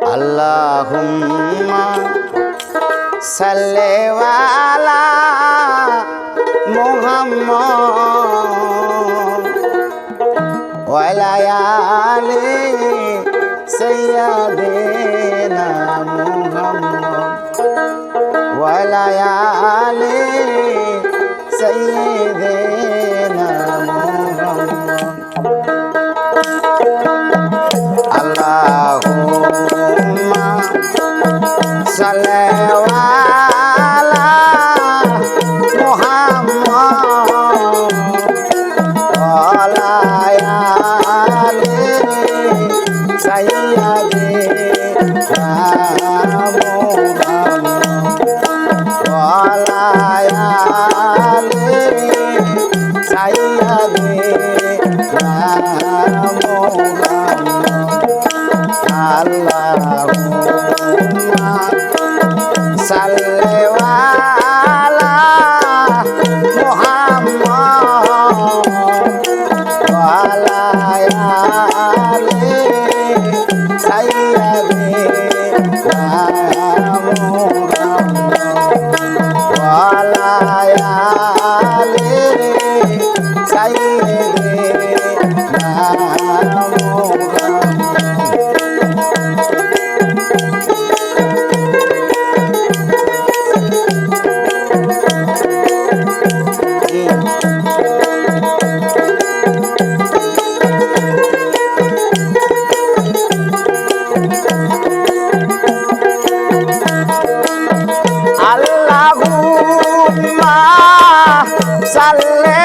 আল্লাহুম্মা সাল্লি আলা মুহাম্মদ ওয়া আলা আলি সাইয়্যিদিনা মুহাম্মদ ওয়া আলা আলি সাইয়্যিদিনা মুহাম্মদ আল্লাহুম্মা সাল্লি আলা মুহাম্মদ ওয়া আলা আলি সাইয়্যিদিনা মুহাম্মদ ওয়া আলা আলি সাইয়্যিদিনা মুহাম্মদ আল্লাহুম্মা সাল্লি আলা মুহাম্মদ ওয়া আলা আলি সাইয়্যিদিনা মুহাম্মদ ওয়া আলা আলি সাইয়্যিদিনা আল্লাহুম্মা সাল্লি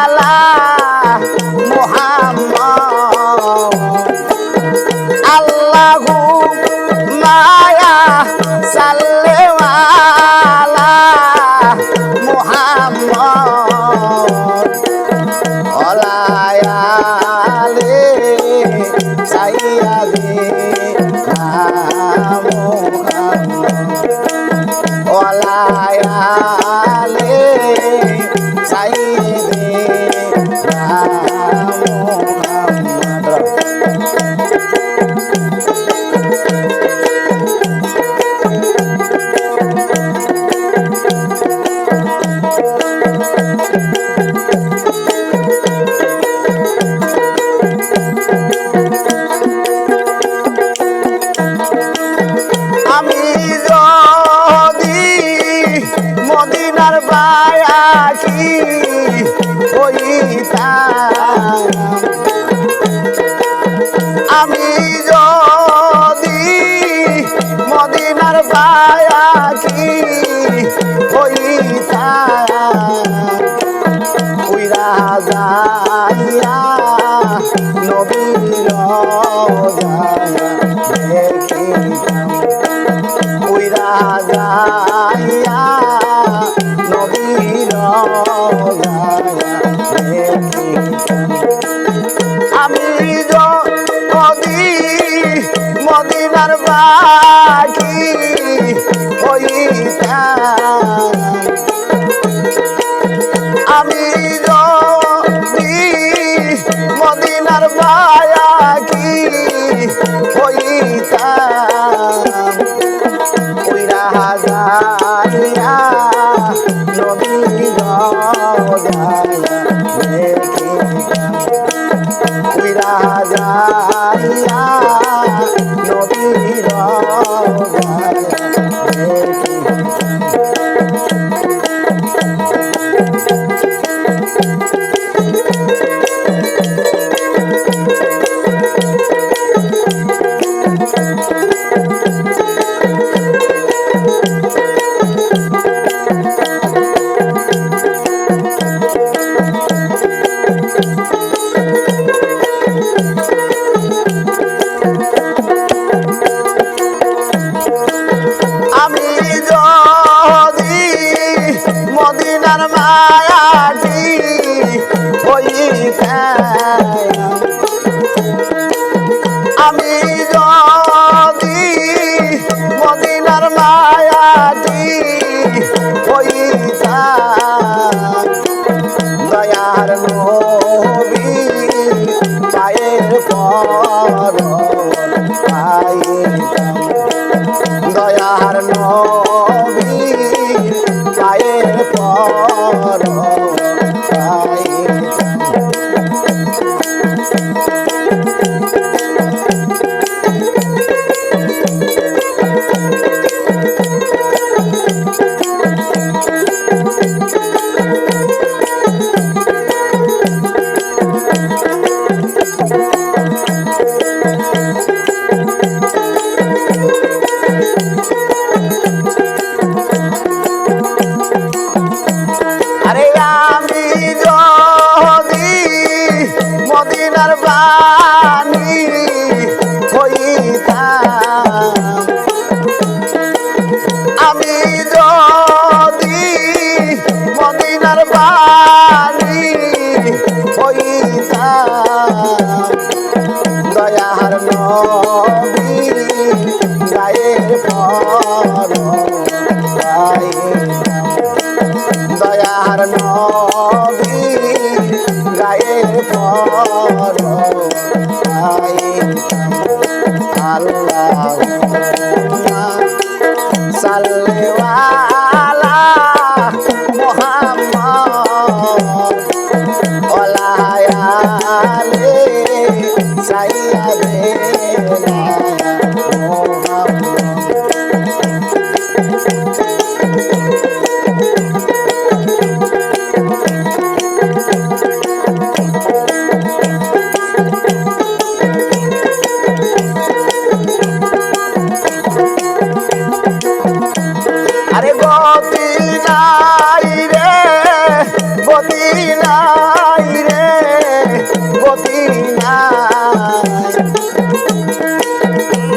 আলা মুহাম্মদ আল্লাহুম্মা সাল্লি আলা মুহাম্মদ ওয়া আলা আলি সাইয়্যিদিনা মুহাম্মদ ওয়া আলা আলি সাইয়্যিদিনা মুহাম্মদ আমি যদি মদিনার বায়াতি হইতাম আমি যদি মদিনার বায়াতি হইতাম উইরা যাইয়া নবীর রওজা দেখিতাম উইরা যাইয়া নবীর রওজা দেখিতাম আমি যদি মদিনার বাকি হইতাম আমি যদি মদিনার বাকি হইতাম উইরা যাইয়া নবীর রওজা দেখিতাম উইরা যাইয়া নবীর রওজা পাইতাম দয়ার নবী পায়ের পর আরে আমি যদি মদিনার বাণী হইতাম আমি যদি মদিনার বাণী হইতাম দয়ার নবী গায়ের পর দয়ার নবী গায়ের পর আল্লাহুম্মা সাল্লি আলা মুহাম্মদ ওয়া আলি সাইয়্যিদিনা মুহাম্মদ আরে গতি নাই রে গতি নাই রে গতি নাই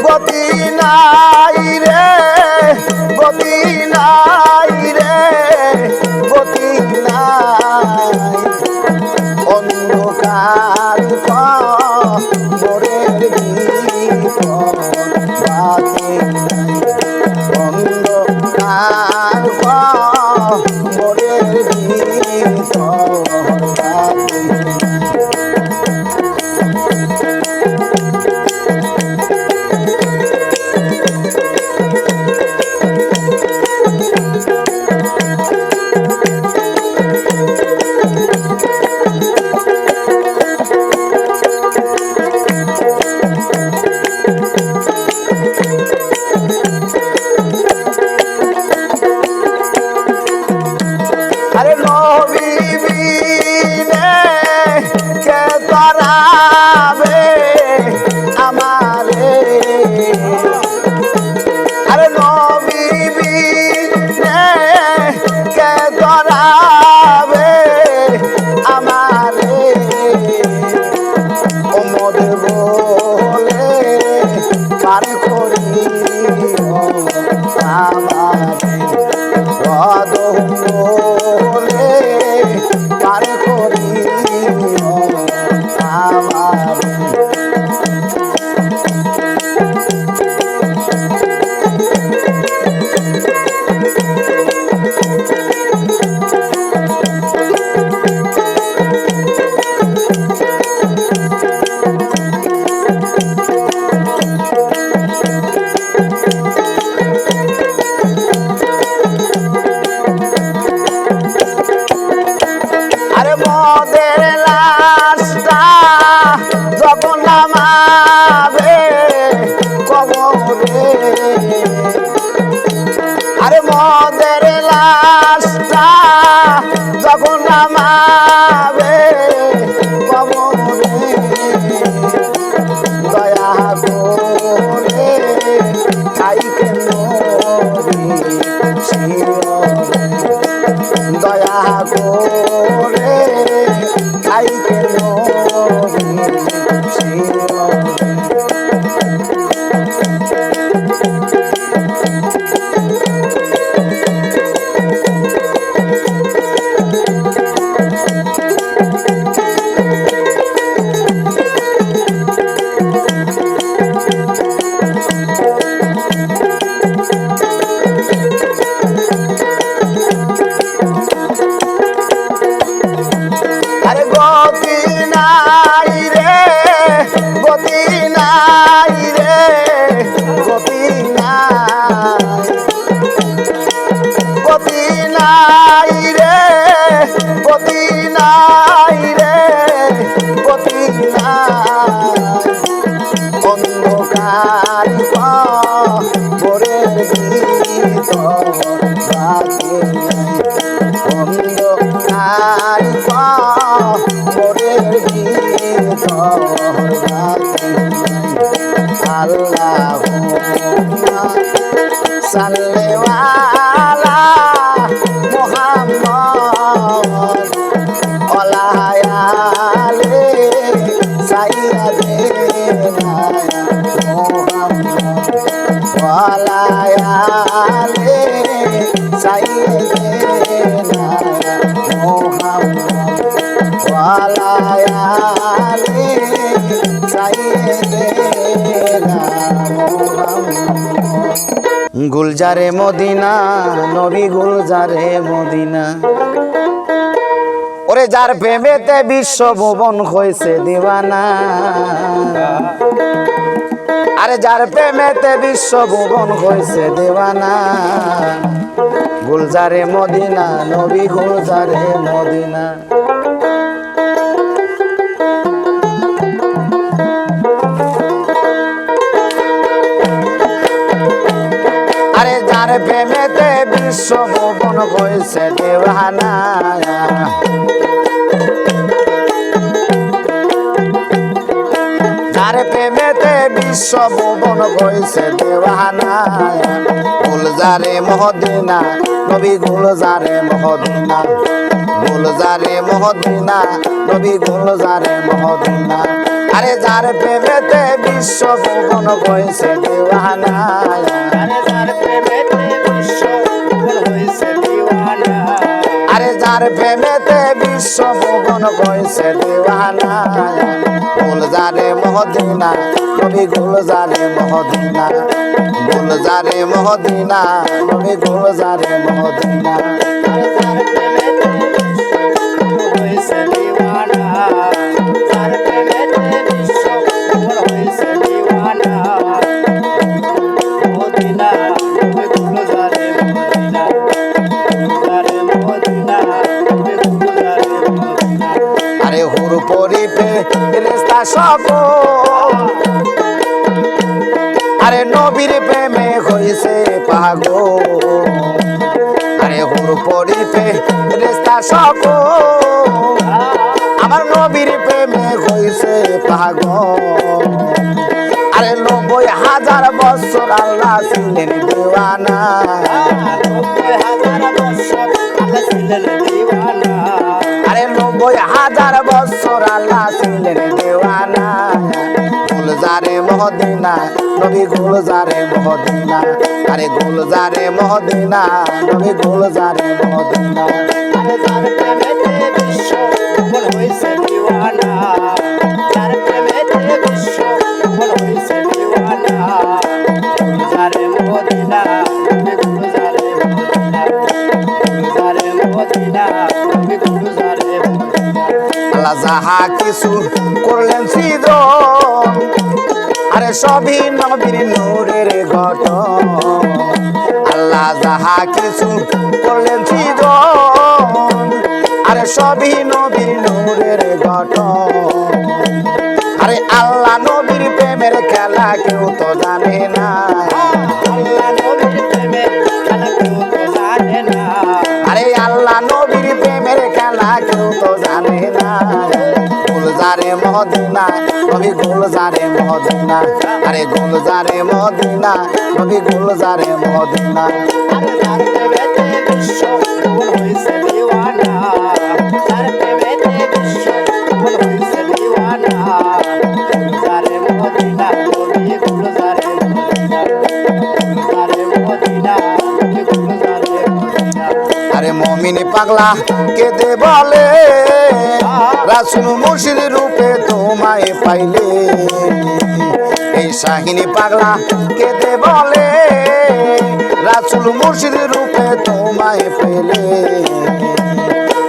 গতি নাই রে গতি নাই রে গতি নাই অন্ধকার কবরের ভিতর বাতি নাই অন্ধকার কবরের ভিতর বাতি আরে নবী বিনে কে তারাবে আমারে আরে নবী বিনে কে তারাবে আমারে ওমদ বলে পার করি আমারে বলে পার করি আমারে আরে মদের লাশটা যখন নামাবে কবরে আরে মদের লাশটা যখন নামাবে কবরে দয়া করে খাই কেন দয়া করে খাই কেন কবরের ভিতর বাকি নাই অন্ধকার কবরের ভিতর বাকি নাই আল্লাহুম্মা সাল্লি আলা মুহাম্মদ ওয়া আলি সাইয়্যিদিনা মুহাম্মদ ওয়া আলি সাইয়্যিদিনা মুহাম্মদ ওয়া আলি সাইয়্যিদিনা মুহাম্মদ গুলজারে মদিনা নবী গুলজারে মদিনা ওরে যার প্রেমেতে বিশ্ব ভুবন হয়েছে দিওয়ানা আরে যার প্রেমেতে বিশ্ব ভুবন হয়েছে দিওয়ানা গুলজারে মদিনা নবী গুলজারে মদিনা আরে যার প্রেমেতে বিশ্ব ভুবন হয়েছে দিওয়ানা যার প্রেমেতে বিশ্ব ভুবন হয়েছে দিওয়ানা গুলজারে মদিনা নবী গুলজারে মদিনা গুলজারে মদিনা নবী গুলজারে মদিনা আরে যার প্রেমেতে বিশ্ব ভুবন হয়েছে দিওয়ানা আরে যার প্রেমেতে বিশ্ব ভুবন হয়েছে দিওয়ানা গুলজারে মদিনা নবী গুলজারে মদিনা গুলজারে মদিনা নবী গুলজারে মদিনা আরে হুর পরিপে রেস্তা সব আরে নবীর প্রেমে হইছে পাগল আরে হুর পরিপে রেস্তা সব আমার নবীর প্রেমে হইছে পাগল আরে ৯০,০০০ বছর আল্লাহ ছিলেন দিওয়ানা আরে ৯০,০০০ বছর আল্লাহ ছিলেন দিওয়ানা গুলজারে মদিনা নবী গুলজারে মদিনা আরে গুলজারে মদিনা নবী গুলজারে মদিনা আরে যার প্রেমেতে বিশ্ব ভুবন হইছে দিওয়ানা যার প্রেমেতে বিশ্ব ভুবন হইছে দিওয়ানা গুলজারে মদিনা নবী গুলজারে মদিনা গুলজারে মদিনা নবী গুলজারে মদিনা আল্লাহ যাহা কিছু করলেন সৃজন আরে সবই নবীর নূরের ঘটন আল্লাহ যাহা কিছু করলেন সৃজন আরে সবই নবীর নূরের ঘটন আরে আল্লাহ নবীর প্রেমের খেলা কেউ তো জানে না আল্লাহ নবীর প্রেমের খেলা কেউ তো জানে না আরে আল্লাহ নবীর প্রেমের খেলা কেউ তো জানে না গুলজারে মদিনা নবী গুলজারে মদিনা আরে গুলজারে মদিনা নবী গুলজারে মদিনা আরে যার প্রেমেতে বিশ্ব ভুবন হইছে দিওয়ানা যার প্রেমেতে বিশ্ব ভুবন হইছে দিওয়ানা গুলজারে মদিনা নবী গুলজারে মদিনা গুলজারে মদিনা নবী গুলজারে মদিনা আরে মুমিন পাগলা কেঁদে বলে রাসূল মুর্শিদ রূপে তোমায় পাইলে এই শাহিনী পাগলা কেঁদে বলে রাসূল মুর্শিদ রূপে তোমায় পেলে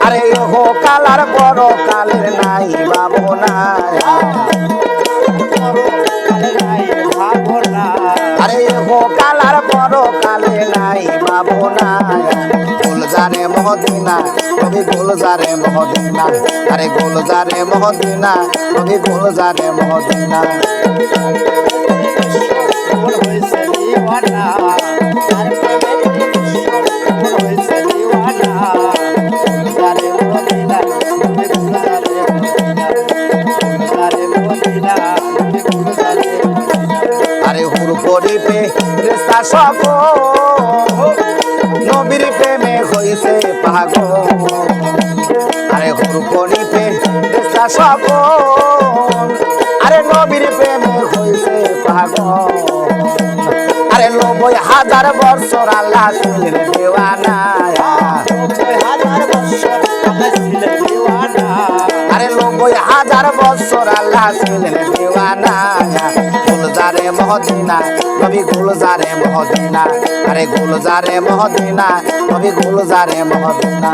আরে ওহো কালার বড় কালের নাই ভাবনা আরে ওহো কালার বড় কালে নাই ভাবনা গুলজারে মদিনা নবী গুলজারে মদিনা আরে গুলজারে মদিনা নবী গুলজারে মদিনা পরিপে রেস্তা সকল নবীর প্রেমে হইছে পাগল আরে পরিপে রেস্তা সকল আরে নবীর প্রেমে হইছে পাগল আরে ৯০,০০০ বছর আল্লাহ ছিলেন দেওয়ানা আরে ৯০,০০০ বছর আল্লাহ ছিলেন দেওয়ানা গুলজারে মহদিনা নবী গুলজারে মহদিনা আরে গুলজারে মহদিনা নবী গুলজারে মহদিনা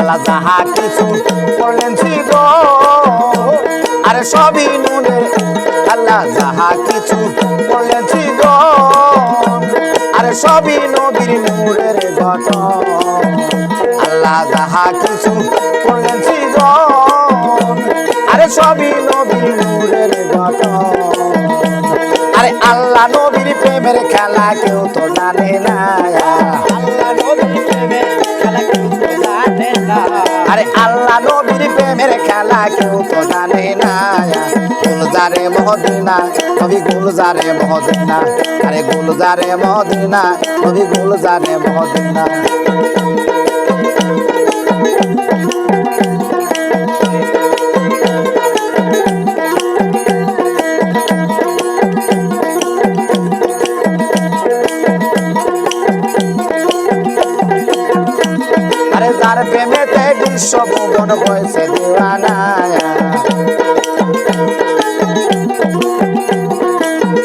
আল্লাহ যাহা কিছু করলেন ছিল আরে সবই নুনে আল্লাহ যাহা কিছু করলেন ছিল আরে সবই নবীর নূরের গঠন আল্লাহ যাহা কিছু করলেন ছিল আরে সবই নবীর নূরের গঠন আরে আল্লাহ নবীর প্রেমের খেলা কেউ তো জানে না আরে আল্লাহ নবীর প্রেমের খেলা কেউ তো জানে না গুলজারে মহদিনা নবী গুলজারে মহদিনা আরে গুলজারে মহদিনা নবী গুলজারে মহদিনা আরে যার প্রেমেতে বিশ্ব ভুবন হয়েছে দেওয়ানা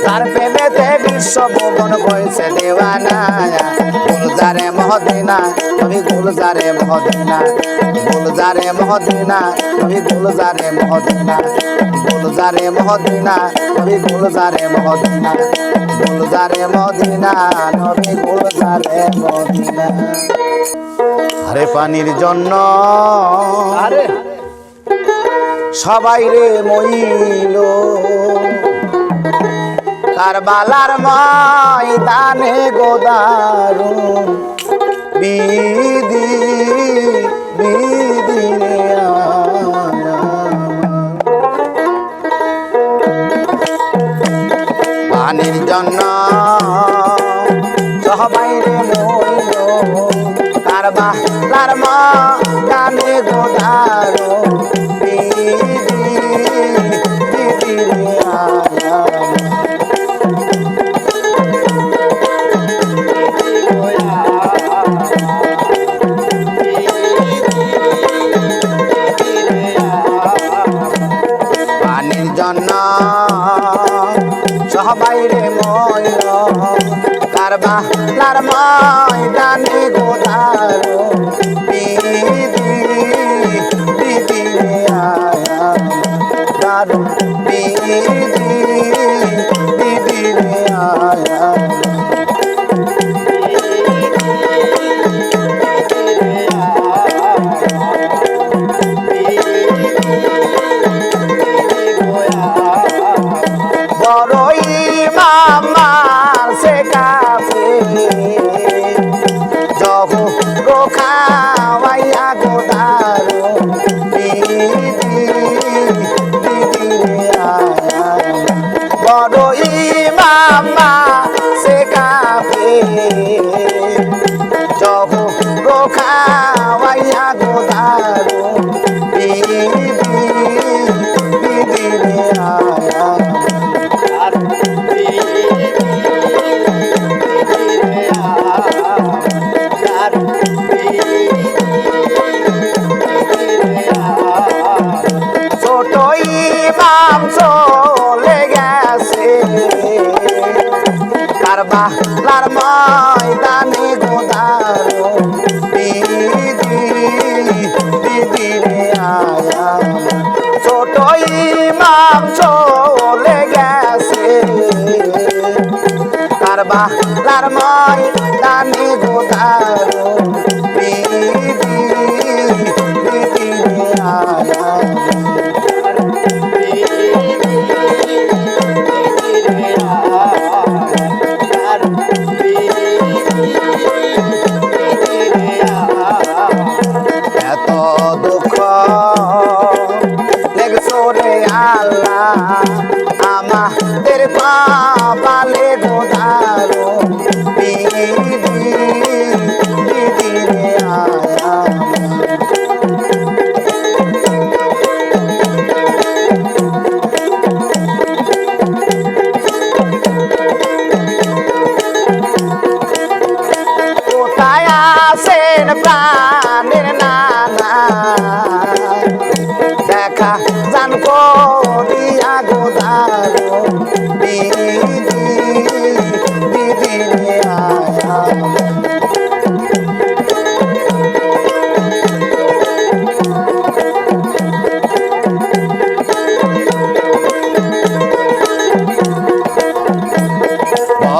যার প্রেমেতে বিশ্ব ভুবন হয়েছে দেওয়ানা গুলজারে মহদিনা নবী গুলজারে মহদিনা গুলজারে মহদিনা নবী গুলজারে মহদিনা গুলজারে মহদিনা নবী গুলজারে মহদিনা গুলজারে মহদিনা নবী গুলজারে মহদিনা আরে পানির জন্য আরে সবাই রে মইল কারবালার ময়দানে গোদারুন বিধি বিধি পানির জন্য সবাই রে মইল কারবালার ময়দানে গোদারুন বিধি বিধি পানির জন্য সবাই রে মইল কারবালার ময়দানে গোদারো বিধি বিধি দারু বিধি বিধি আয়া কারবালার ময়দানে গোদারো বিধি বিধি আয়া ছোট ইমাম চলে গেছে কারবালার ময়দানে গোদারো বিধি বিধি আয়া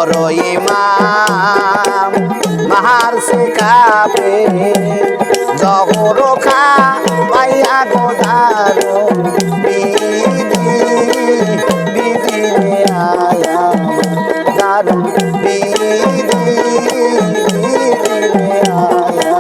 বড় ইমাম মাহার সে কাপে জহর খা পাইয়া গোদারো বিধি বিধি আয়া দারু বিধি বিধি আয়া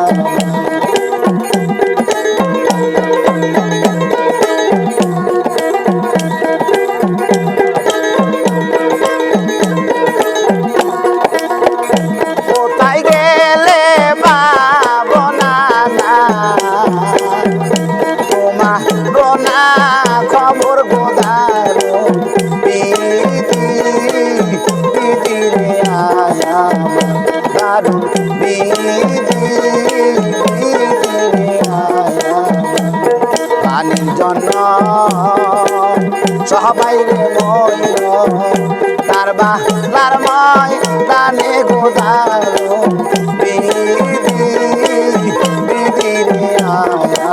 খবর গোদারো বিধি বিধি আয়া দারু বিধি বিধি আয়া পানির জন্য সবাই রে ময়ূর তার বাংলার ময়দানে গোদারো বিধি বিধি আয়া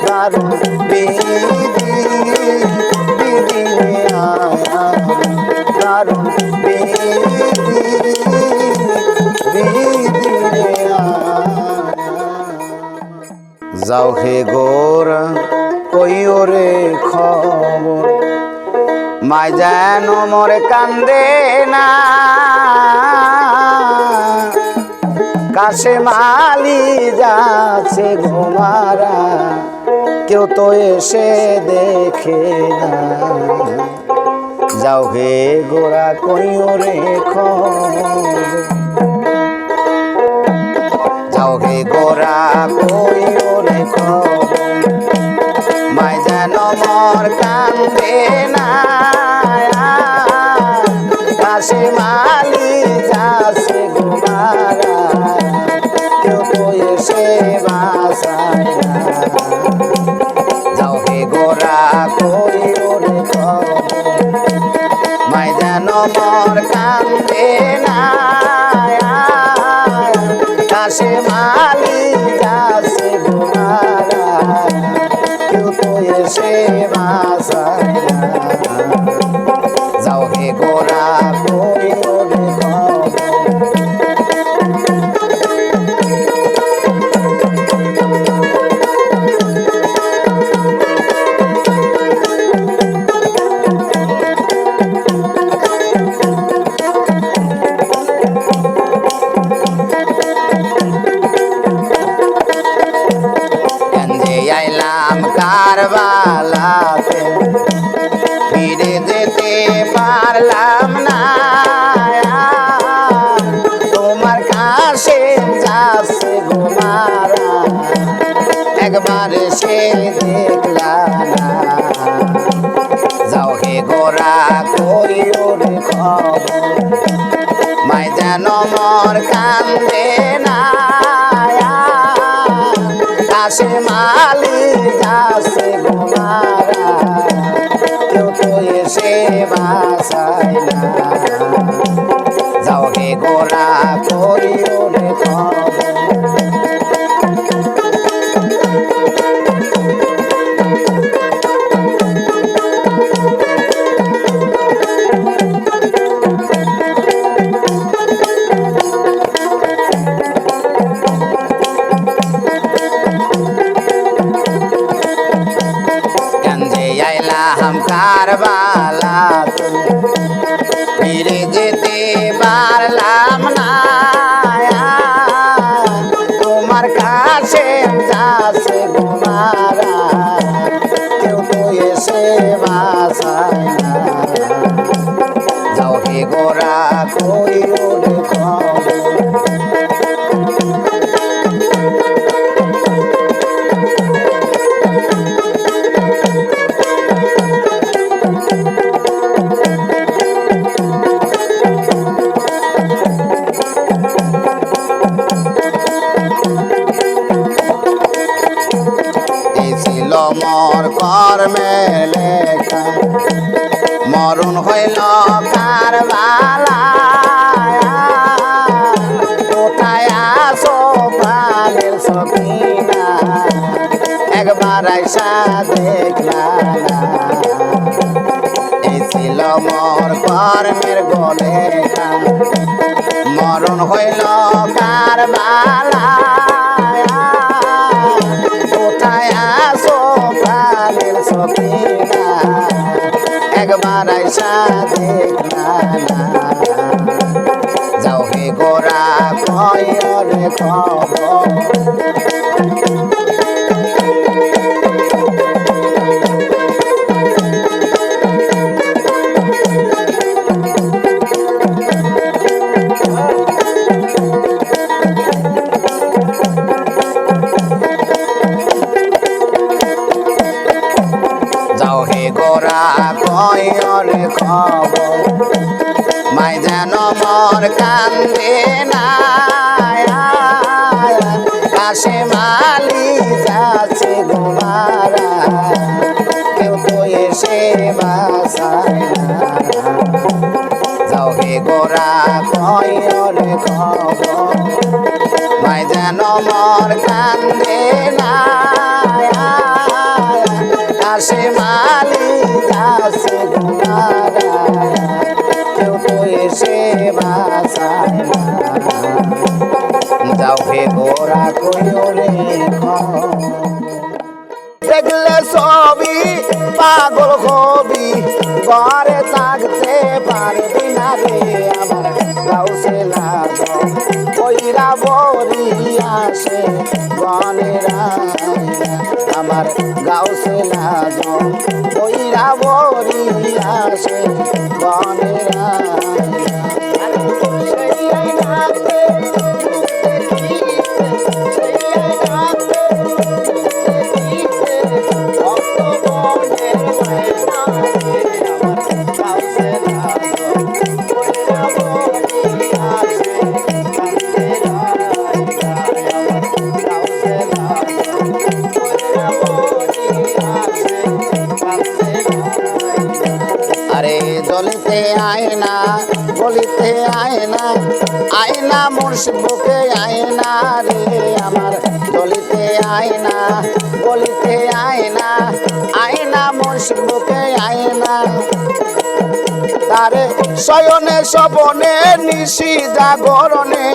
দারু বিধি বিধি আয়া দারু বিধি বিধি আয়া যাও হে গোরা কইও রে খবর মাই যেন মোরে কান্দে না কাছে মালি যাচ্ছে ঘুমারা কেউ তো এসে দেখে না যাও হে গোরা কইও রে খবর যাও হে গোরা কইও রে খবর মাই যেন মোর কান্দে না কাছে মালি যাচ্ছে ঘুমারা কেউ তো এসে বাসায় না যাও হে গোরা কইও রে খবর মাই যেন মোর কান্দে না কাছে মালি যাচ্ছে ঘুমারা কেউ তো এসে বাসায় না যাও হে গোরা কইও রে খবর আইলাম কারবালাতে ফিরে যেতে পারলাম না তোমার কাছে যাচ্ছে ঘুমারা একবার সে দেখলাম না যাও হে গোরা কইও রে খবর মাই যেন মোর কান্দে না কাছে মালি যাচ্ছে ঘুমারা কেউ তো এসে বাসায় না যাও হে গোরা কইও রে খবর আইলাম কারবালাতে ফিরে যেতে পারলাম না তোমার কাছে যাচ্ছে ঘুমারা কেউ তো এসে বাসায় না যাও হে গোরা কইও রে খবর মোর কর্মে লেখা মরণ হইল কারবালায় কোথায় আসো প্রাণের সখিনা একবার আইসা দেখলা এই ছিল মোর ধর্মের গলে মরণ হইল কার বালা কোথায় আসো প্রাণের সখিনা একবার আইসা দেখনা যাও হে গোরা কয় রে খবর যাও হে গোরা কয় রে খবর মাই যেন মর কান্দে না কাশে মালি যাচ্ছে গোমারা কেউ তো এসে বাসায় না যাও হে গোরা কয় রে খবর মাই যেন মর কান্দে না কাশে মালি যাচ্ছে গোমারা কেউ তো এসে বাসায় না যাও হে গোরা কইও রে দেখলে ছবি পাগল হবি ঘরে থাকতে পারবি না রে আমার গাউসে লাগো কইরা বরি আসে বনেরা আমার গাউসে লাগো কইরা বরি আসে বনেরা আরে জলিতে আয়না বলিতে আয়না আয়না মুর্শিদ বুকে আয়না রে আমার জলিতে আয়না বলিতে আয়না আয়না মুর্শিদ বুকে আয়না তারে শয়নে স্বপনে নিশি জাগরণে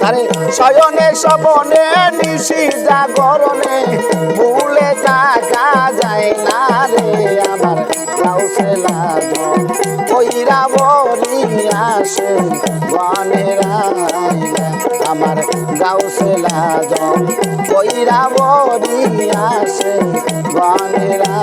আরে শয়নে স্বপনে নিশি জাগরণে ভুলে থাকা যায় না রে আমার গাউসে লাগো কইরা বরি আসে বনেরা আমার গাউসে লাগো কইরা বরি আসে বনেরা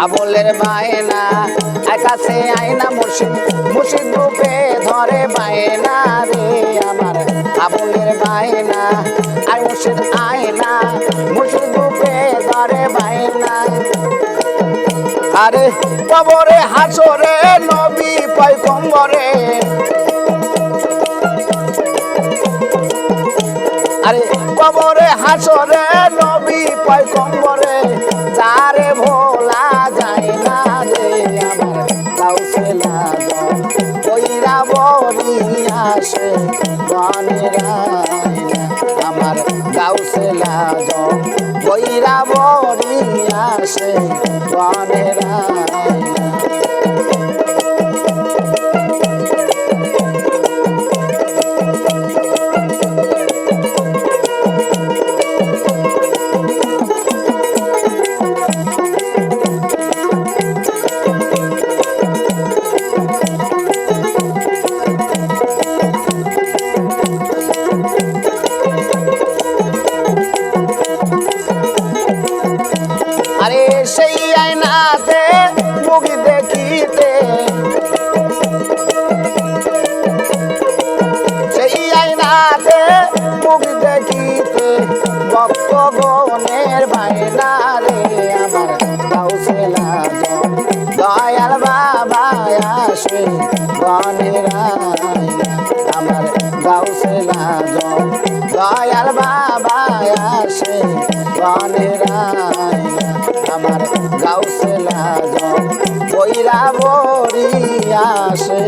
আবলের বায়না কাছে আয়না মুর্শিদ মুর্শিদ রূপে ধরে বায়না রে আমার আবলের বায়না আই মুর্শিদ আয়না মুর্শিদ রূপে ধরে বায়না আরে কবরে হাসরে নবী পয়গম্বরে আরে কবরে হাসরে নবী পয়গম্বরে যারে ভোলা যায় না রে আমার গাউসে লাগো কইরা বরি আসে বনেরা আমার গাউসে লাগো কইরা বরি আসে বনেরা আসে গনের আইনা আমার গাউসুল আজম দয়াল বাবা আসে গনের আইনা আমার গাউসুল আজম বইরা বরি আসে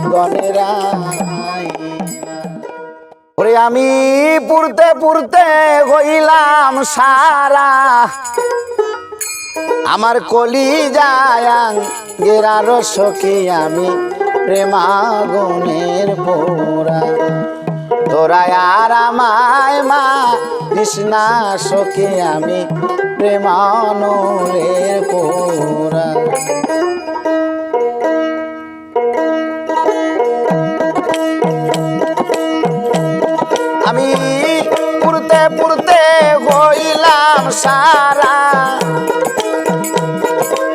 গনের আইনা ওরে আমি পুরতে পুরতে হইলাম সারা আমার কলি যায়াং গেরার সখী আমি প্রেমাগুনের পোরা তোরা আর আমায় মা কৃষ্ণা সখী আমি প্রেমানলের পোরা আমি পুরতে পুরতে হইলাম সারা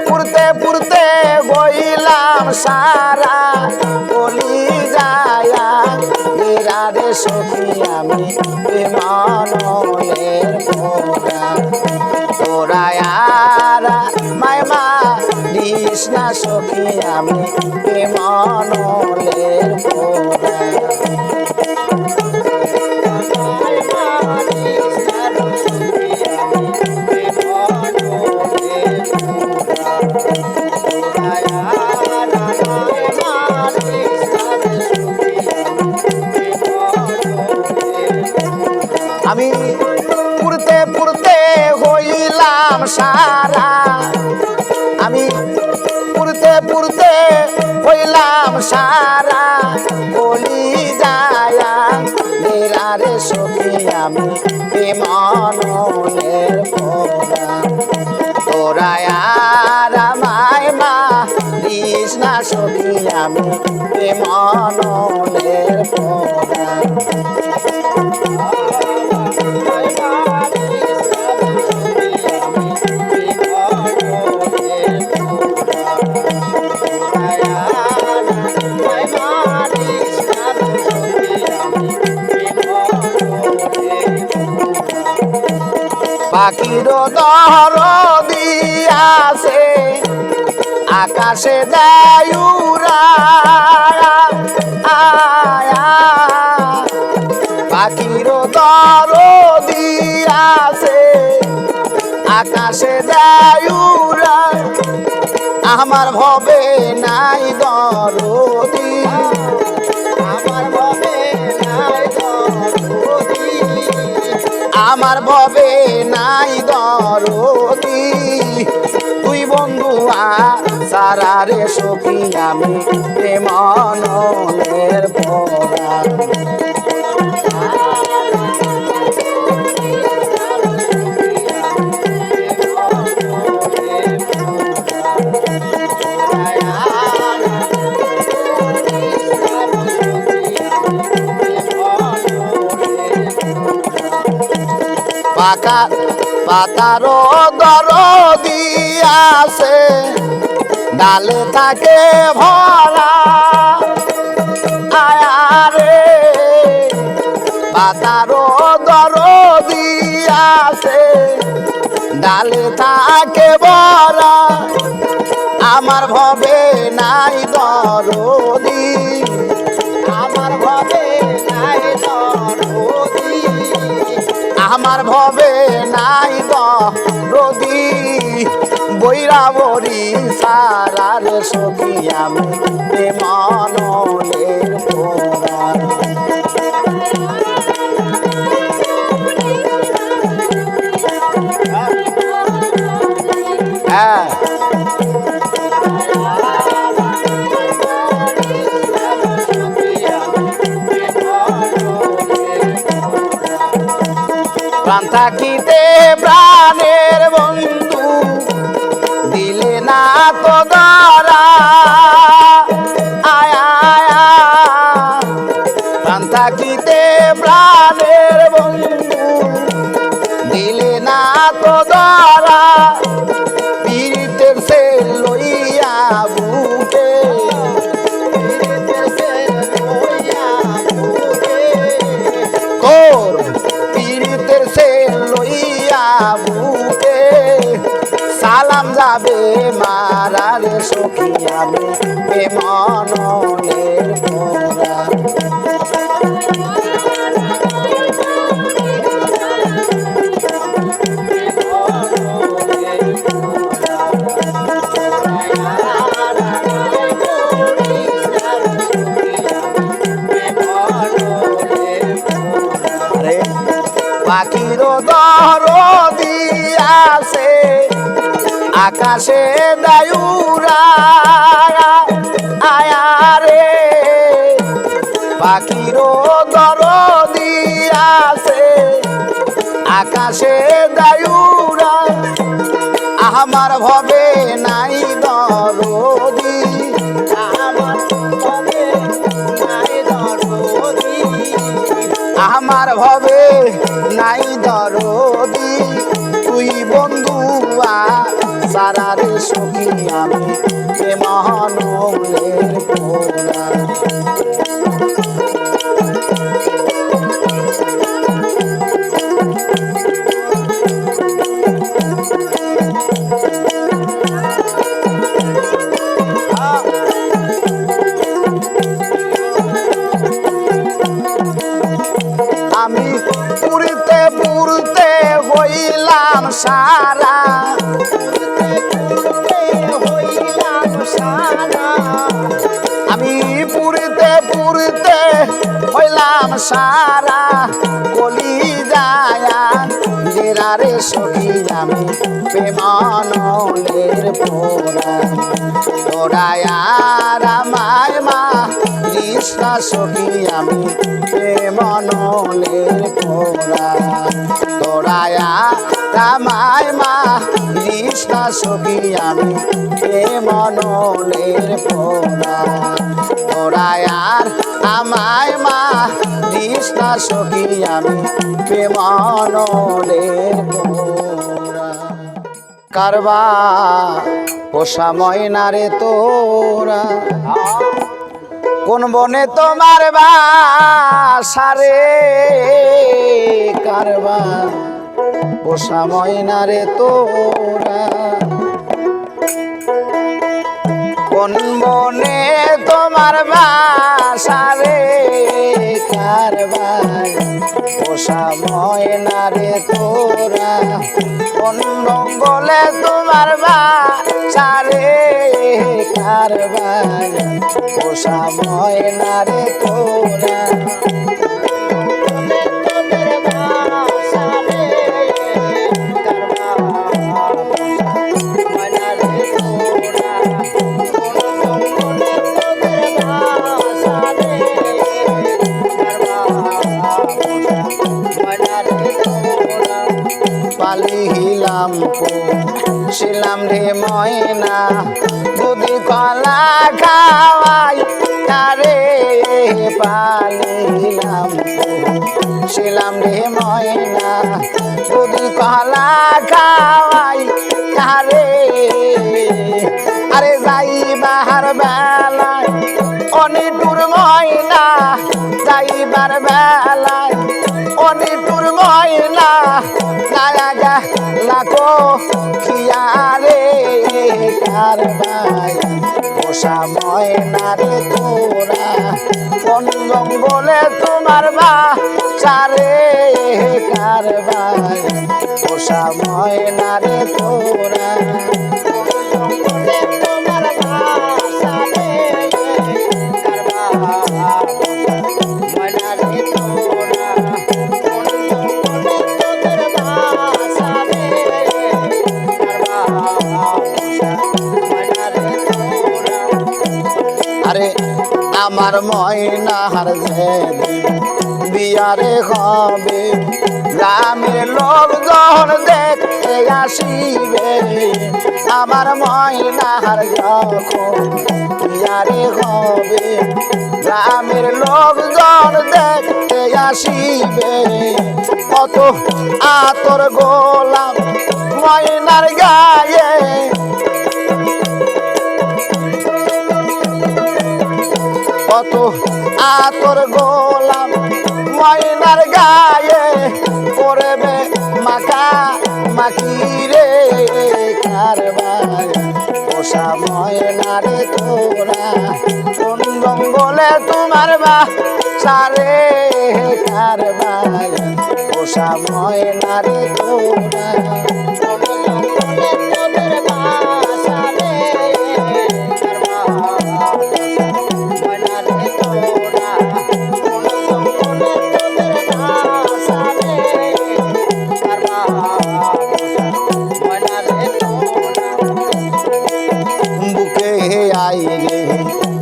পুরতে পুরতে হইলাম সারা বলি যায়া গেরারে সখী আমি প্রেমানলের পোরা তোরা আর মাইমা কৃষ্ণা সখী আমি প্রেমানলের পোরা আমি পুরতে পুরতে হইলাম সারা আমি পুরতে পুরতে হইলাম সারা বলি যায়া গেরারে সখী আমি প্রেমানলের পোরা তোরা আর আমায় মা কৃষ্ণা সখী আমি প্রেমানলের পোরা পাখির দর দিয়াছে আকাশে দায়ুরা পাখির দর দিয়াছে আকাশে দায়ুরা আমার ভবে নাই দরদি আমার ভবে নাই দরদি আমার ভবে নাই দরদি তুই বন্ধু সারা রে সখী আমি প্রেমানলের পোরা পাকা পাতারো দর দিয়াছে ডালে থাকে ভরা আয়ারে পাতারো দর দিয়াছে ডালে থাকে ভরা আমার ভবে নাই দরদি আমার ভবে নাই দরদি আমার ভবে নাই দরদি বইরা বরি সারা রে সখী আমি প্রেমানলের পোরা হ্যাঁ প্রাণ থাকিতে প্রাণের বন্ধু দিলে না তো ধরা আয়া প্রাণ থাকিতে প্রাণের বন্ধু দিলে না তো ধরা পীড়িতের সে লইয়া বুকে তোর পীড়িতের সে লইয়া বুকে সালাম যাবে মারার সখী আমি মননের পোড়া। পাখির দরদি আছে আকাশে দায়ুরা আয়ারে, পাখির দরদি আছে আকাশে দায়ুরা, আমার ভবে নাই দরদি, আমার ভবে নাই দরদি, আমার ভবে নাই দরদি, তুই বন্ধুয়া সারারে সখী আমি মননের পোড়া। আমি পুরতে পুরতে হইলাম সারা, আমি পুরতে পুরতে হইলাম সারা, কলি যায়া জেরারে সখী আমি মননের পোড়া। তোরায়া রামায় মা কৃষ্ণ সখী আমি মননের পোড়া। তোরায়া রামায় মা কৃষ্ণ সখী আমি মননের পোড়া। তোরায়ার আমায় মা কৃষ্ণ সখী আমি মননের পোড়া। কারবা পোষা ময়নারে তোরা কোন বনে তোমার বাসারে, কারবা পোষা ময়নারে তোরা কোন বনে তোমার বাসারে, কারবা পোষা ময়নারে তোরা কোন জঙ্গলে তোমার বাসারে, কারবা পোষা ময়নারে তোরা। পালিহিলাম শিলাম রে ময়না দুধি কলা খাওয়াই তারে, পালিহিলাম শিলাম রে ময়না দুধি কলা খাওয়াই তারে। আরে যাই বাহার বেলায় অনিটুর ময়না, যাইবার বেলায় অনিটুর ময়না, গায়া লাখো খিয়ারে, কারবাই পোষা ময়নারে তোরা কোন জঙ্গলে তোমার বাসারে, কারবাই পোষা ময়নারে তোরা। আরে আমার ময়নার যেদিন বিয়ারে হবে, গ্রামের লোকজন দেখতে আসিবে, আমার ময়নার যখন বিয়ারে হবে, গ্রামের লোকজন দেখতে আসিবে, কত আতর গোলাম ময়নার গায়ে, কত আতর গোলাম ময়নার গায়ে, করবে মাখা মাখি রে, কারবাই পোষা ময়না রে তোরা কোন জঙ্গলে তোমার বাসা রে কারবাই পোষা ময়না রে তোরা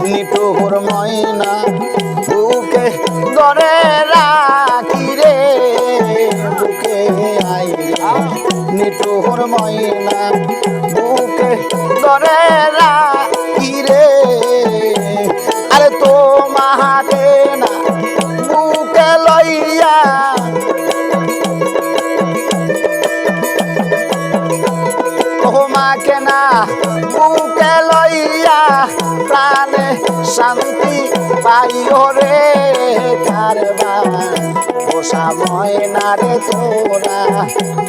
নিঠুর ময়না বুকে ধরে রাখি রে বুকে আই রে নিঠুর ময়না বুকে ধরে রাখি রে আরে তো মাকে না বুকে লইয়া তোমাকে না বুকে লইয়া প্রাণে শান্তি পাইও রে কারবার পোষা ময়না রে তোরা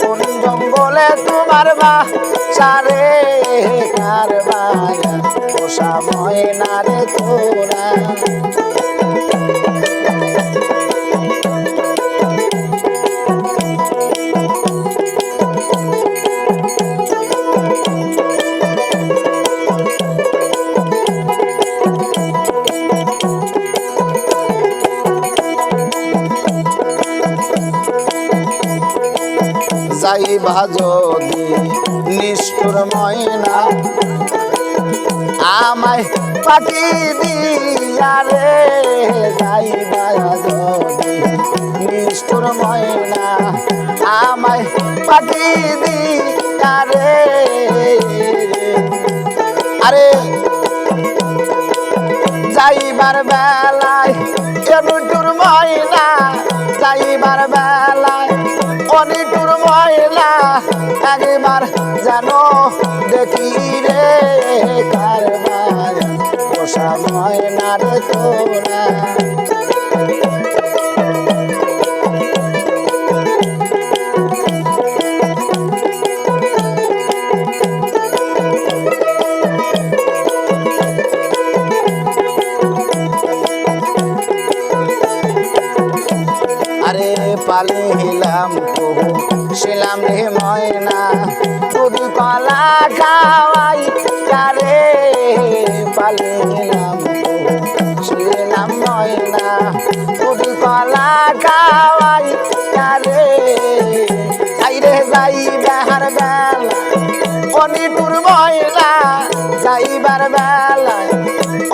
কোন জঙ্গলে তোমার বাসা রে কারবার পোষা ময়না রে তোরা যাইবা যদি নিষ্ঠুর ময়না আমায় পাখি দিয়া রে যাইবা যদি নিষ্ঠুর ময়না আমায় পাখি দিয়া রে আরে যাইবার বেলায় নিষ্ঠুর ময়না যাইবার বেলায় অনিঠুর ময়না একবার যেন দেখি রে কারবার পোষা ময়না রে তোরা আরে পালিলাম প্রভু ছিলাম রে ময়না দুধ কলা খাওয়াই কারে পালিলাম প্রভু ছিলাম ময়না দুধ কলা খাওয়াই কারে আইরে যাই বেহার বেলা অনিটুর ময়না যাইবার বেলা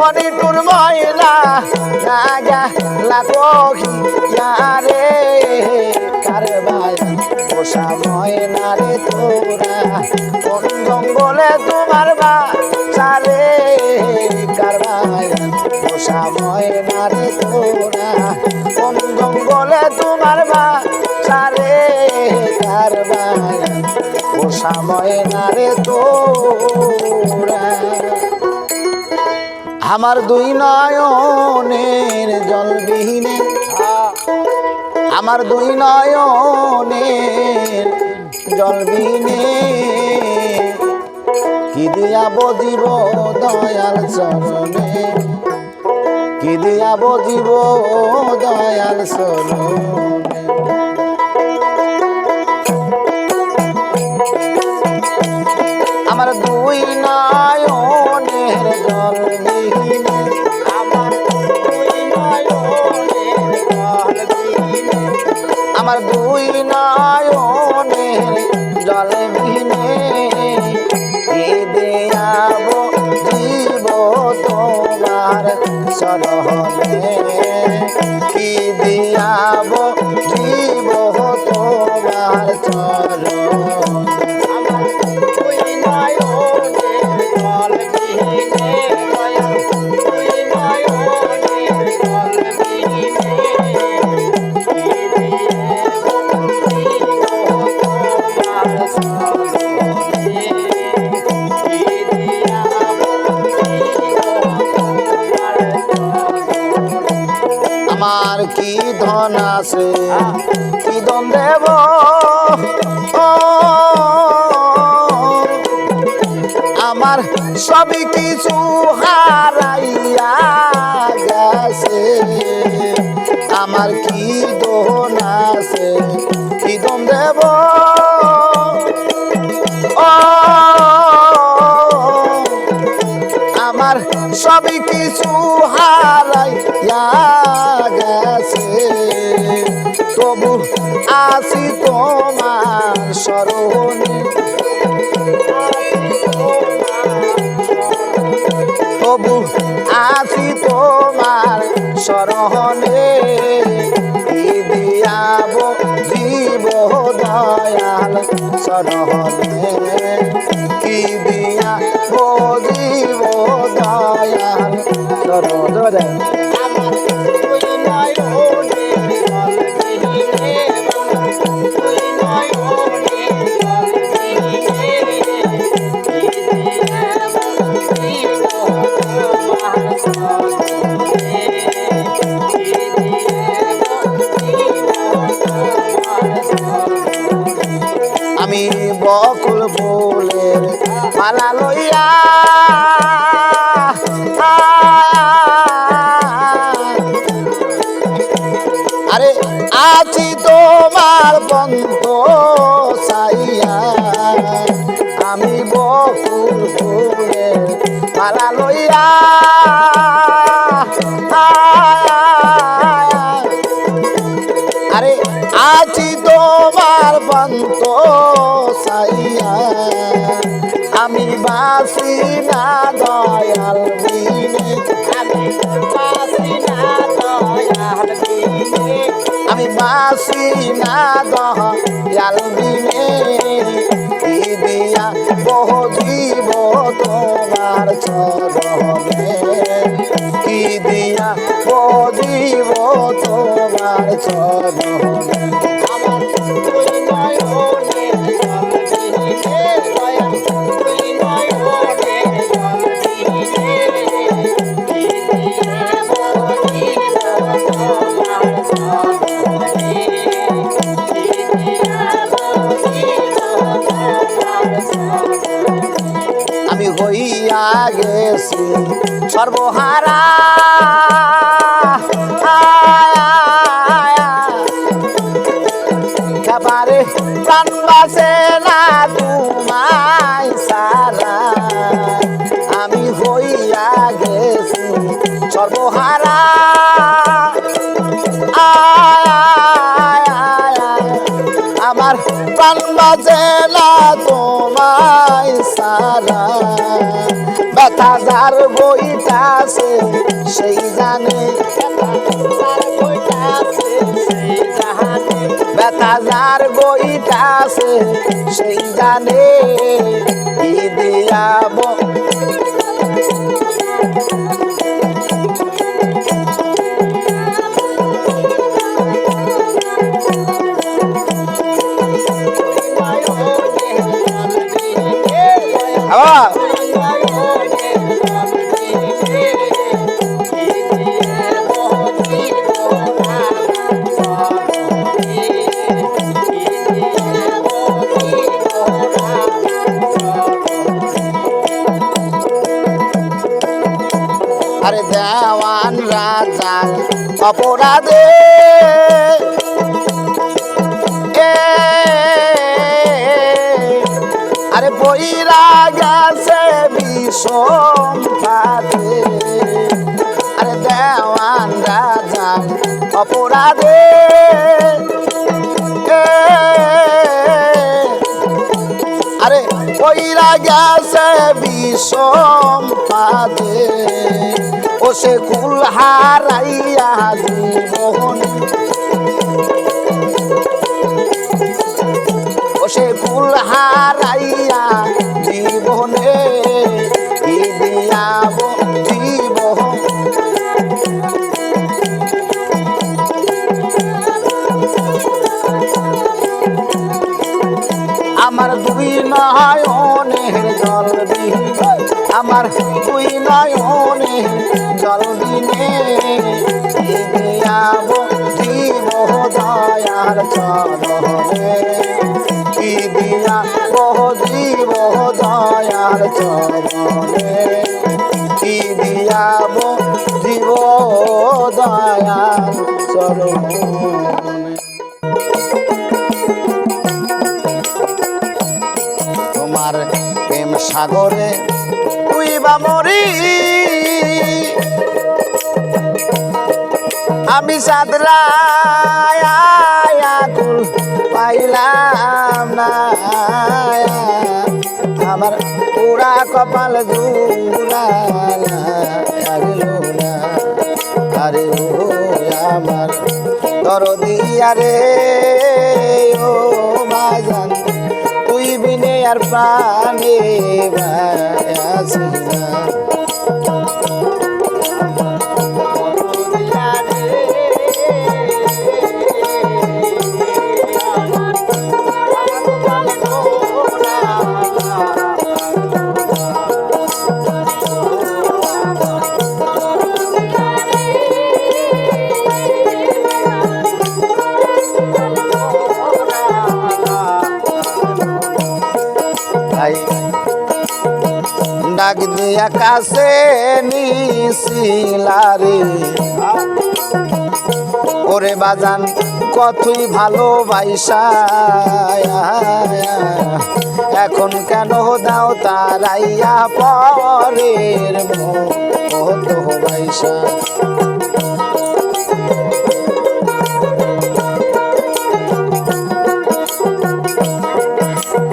অনিটুর ময়না রাগা লাগি রে কারবাই পোষা ময়না রে তোরা কোন জঙ্গলে তোমার বাসা রে কারবাই পোষা ময়না রে তোরা কোন জঙ্গলে তোমার বাসা রে কারবাই পোষা ময়না রে তোরা আমার দুই নয়নের জলবিহীনে আমার দুই নয়নের জলবিহীনে কি দিয়া বজিব দয়াল চরণে কি দিয়া বজিব দয়াল চরণে আমার দুই নয়নের জলবিহীনে আমার দুই নয়নের জলবিহীনে কি দিয়াব জীব তোমার চরণে কি দিয়াব জীব তোমার চরণে আমার কি ধন আছে কি ধন দেব আমার আমার সবই কিছু হারাইয়া গেছে আমার কি দোন আছে কি দম দেব ও আমার সবই কিছু হারাইয়া গেছে তবু আসি তোমার স্মরণে তবু আসি তোমার স্মরণে কি দিয়াব জীব দয়াল স্মরণে কি দিয়াব জীব দয়াল স্মরণে আমি বকুল ফুলের মালা লইয়া আরে আছি তোমার বন্ধ সাইয়া আমি বকুল ফুলের মালা লইয়া আরে আছি তোমার বন্ধ সাইয়া আমি বাসি না দয়াল বিনে আমি বাসি না দয়াল বিনে আমি বাসি না দয়াল বিনে কি দিয়া বহু জীব তোমার চরণে কি দিয়া বহু জীব তোমার চরণে আমার তুই নয়নে আমি হইয়া গেছি সর্বহারা খাবারে প্রাণ বাঁচে না তোমায় সারা আমি হইয়া গেছি সর্বহারা আমার প্রাণ বাঁচে না তোমায় সারা ব্যথা যার বইটাছে সেই জানে ব্যথা যার বইটাছে সেই জানে কি দিয়াব আরে দেওয়ান রাজার অপরাধে আরে বইরা গেছে বিষম পাতে আরে দেওয়ান রাজার অপরাধে আরে বইরা গেছে বিষম পাতে ও সে কুল হারাইয়া জীবন ও সে কুল হারাইয়া জীবনে কি দিয়াব জীবন আমার দুই নয়নের জল দিবে আমার দুই নয়নের জল দিনে যাব জীব দয়ার চরণে কি দিয়া বহু জীব দয়ার চরণে জীব দয়াল চরণে। তোমার প্রেম সাগরে তুই বা মরি, আমি সাদরায় আকুল পাইলাম না, আমার পুরা কপাল জুড়ালো না। আরে ও আমার দরদিয়া রে ও ভাইজান, তুই বিনে আর প্রাণে বাঁচি না। ডাক দিয়া কাছে নিছিলারে, ওরে বাজান কতই ভালোবাসা, এখন কেন দাও তারাইয়া পরের মতো বাইসা।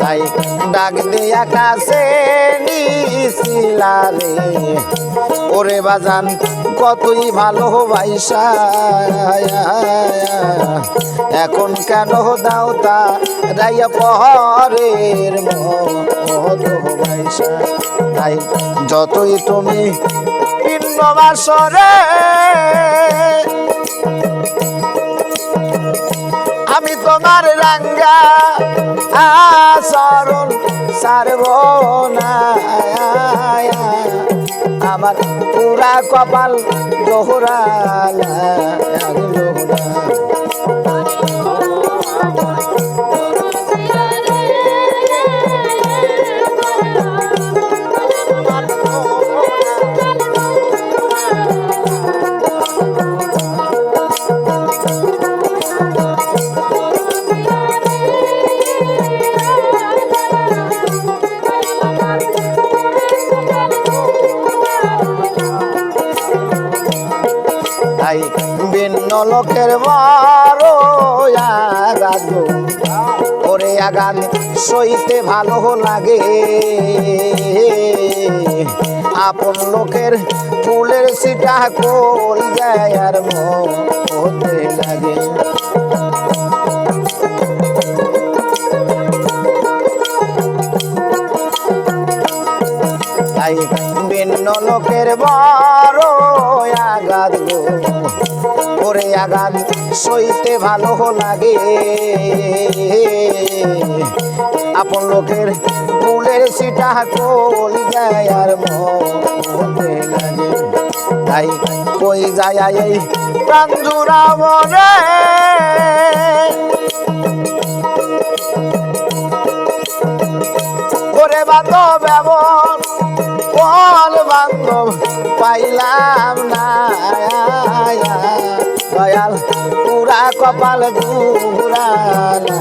তাই ডাক দিয়া কাছে নিছিলারে, ওরে বাজান কতই ভালোবাসা, এখন কেন দাও তারাইয়া পরের মতো বাইসা। তাই যতই তুমি পিণ্ড বাসরে, আমি তোমার রাঙ্গা আচরণ সারব না, আমার পুরা কপাল দোহরালা। তাই ভিন্ন লোকের বড় আঘাত, ওরে আঘাত সইতে ভালো লাগে, আপন লোকের ফুলের সিটা কোল যায় আর মতে লাগে। তাই ভিন্ন লোকের বড় আঘাত গো, ওরে আঘাত সইতে ভালো লাগে, আপন লোকের ফুলের সিটা কোল যায় আর মতে লাগে। তাই কই যায় এই প্রাণ জুড়াবো রে, ওরে বান্ধব এমন কোন বান্ধব পাইলাম না, দয়াল পুরা কপাল জুড়ালা।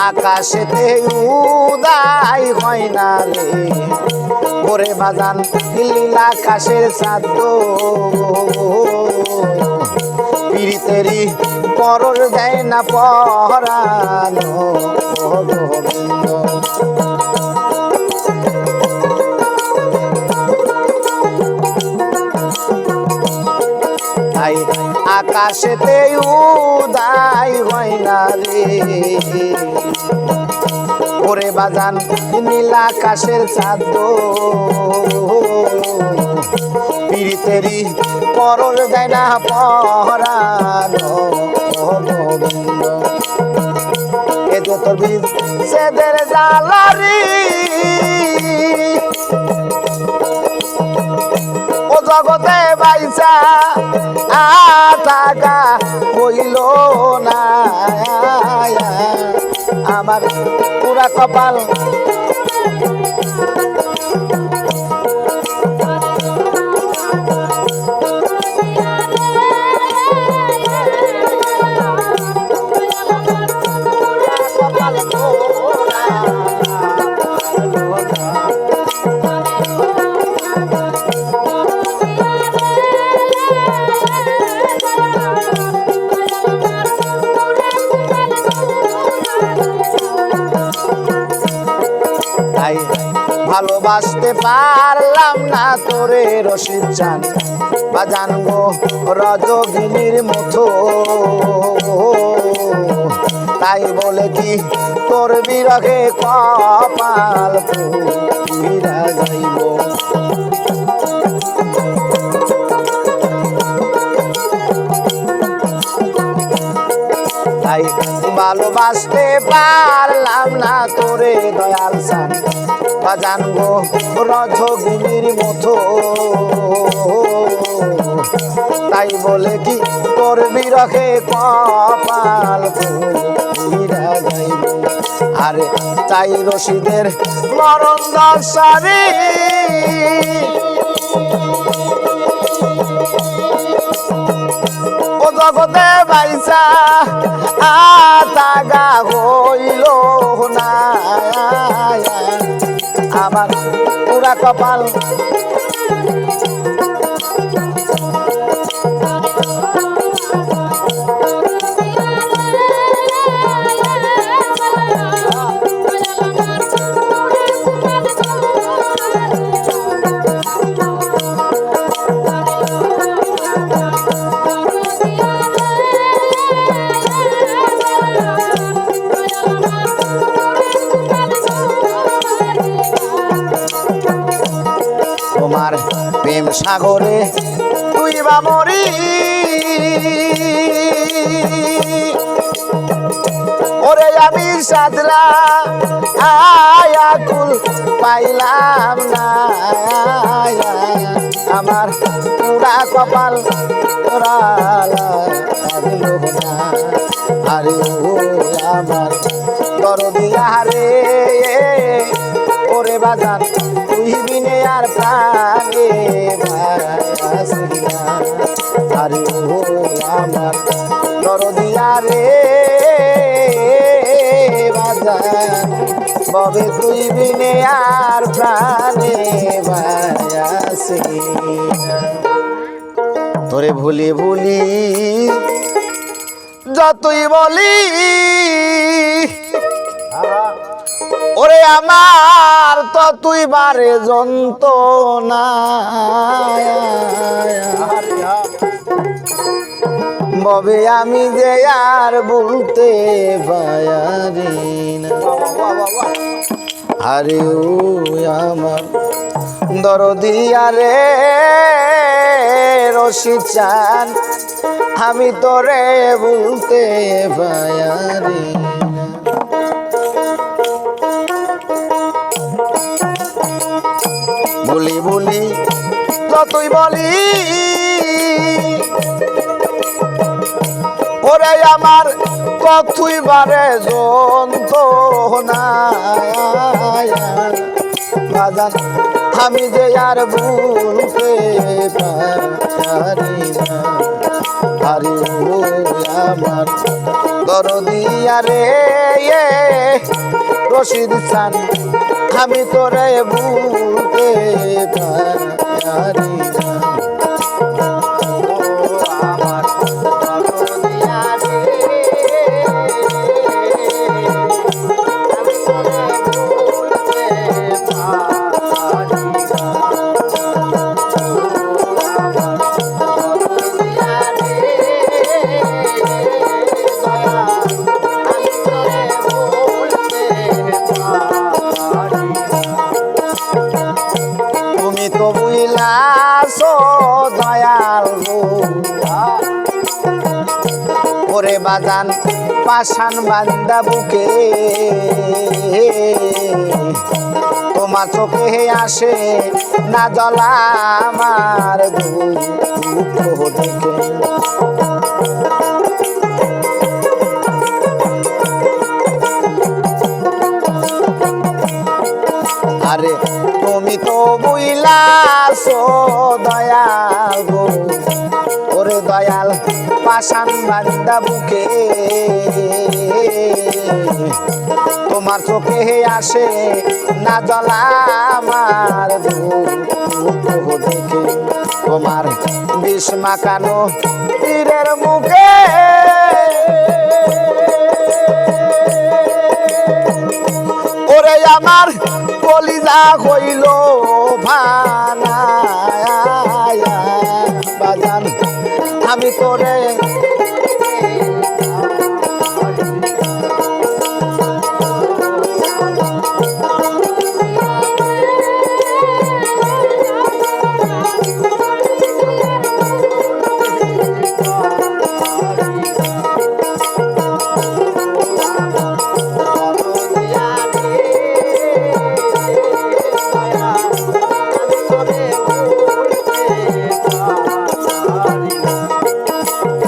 আকাশেতে উদয় হয় না রে, ওরে বাজান নীল আকাশের চাঁদ, পীড়িতেরই পরর দেয় না পরানো গোবিন্দ। তাই আকাশেতে উদয় হয় না রে, ওরে বাজান নীল আকাশের চাঁদ পীড়িতেরই পরশ দেয় না পরানো গোবিন্দ এ তো তোর বীজ সেদের জালারি ও জগতে বাইসা থাকা হইল না আমার পুরা কপাল ভালোবাসতে পারলাম না তোরে রশিদ চান বাজান গো রজগিনীর মতো তাই বলে কি তোর বিরহে কপাল পুইরা যাইব তাই ভালোবাসতে পারলাম না তোরে দয়াল চান বাজান গো রজগিনীর মতো তাই বলে কি তোর বিরহে কপাল পুইরা যাইব আরে তাই রশিদের মরণ দশারি ও জগতে বাইসা তাগা হইল না আমার পুরা কপাল তোমার প্রেম সাগরে তুই বা মরি ওরে আমি সাজলা আয়াকুল পাইলাম না আমার পুরা কপাল আরে ও আমার দরদিয়া রে ওরে বাজান তুই বিনে আর প্রাণে ভাসিনা আরে ও আমার দরদিয়া রে বাজান ববে তুই বিনে আর প্রাণে ভাসিনা তোরে ভুলি ভুলি যতই বলি ওরে আমার তো তুই বারে যন্ত্রণা ববে আমি যে আর বলতে পারি না আরে ও আমার দরদিয়া রে রশিদ চান আমি তোরে বলতে পারি বলি বলি যতই বলি ওরে আমার কতই বারে যন্ত্রণা বাজান আমি যে আর ভুলতে পারি না আরে ও আমার দরদিয়া রে রশিদ চান আমি তোরে ভুলতে পারি না ওরে বাজান পাশান বান্দা বুকে তোমার চোখে আসে না জ্বলা আমার দুঃখ দেখে আরে তুমি তো বুইলাছো দয়াল গো ওরে দয়াল পাশান বান্দা বুকে তোমার চোখে আসে না জ্বলা আমার দুঃখ দেখে তোমার বিষ মাখানো তীরের মুখে ওরে আমার কলিজা হইল ভানা বাজান আমি তোরে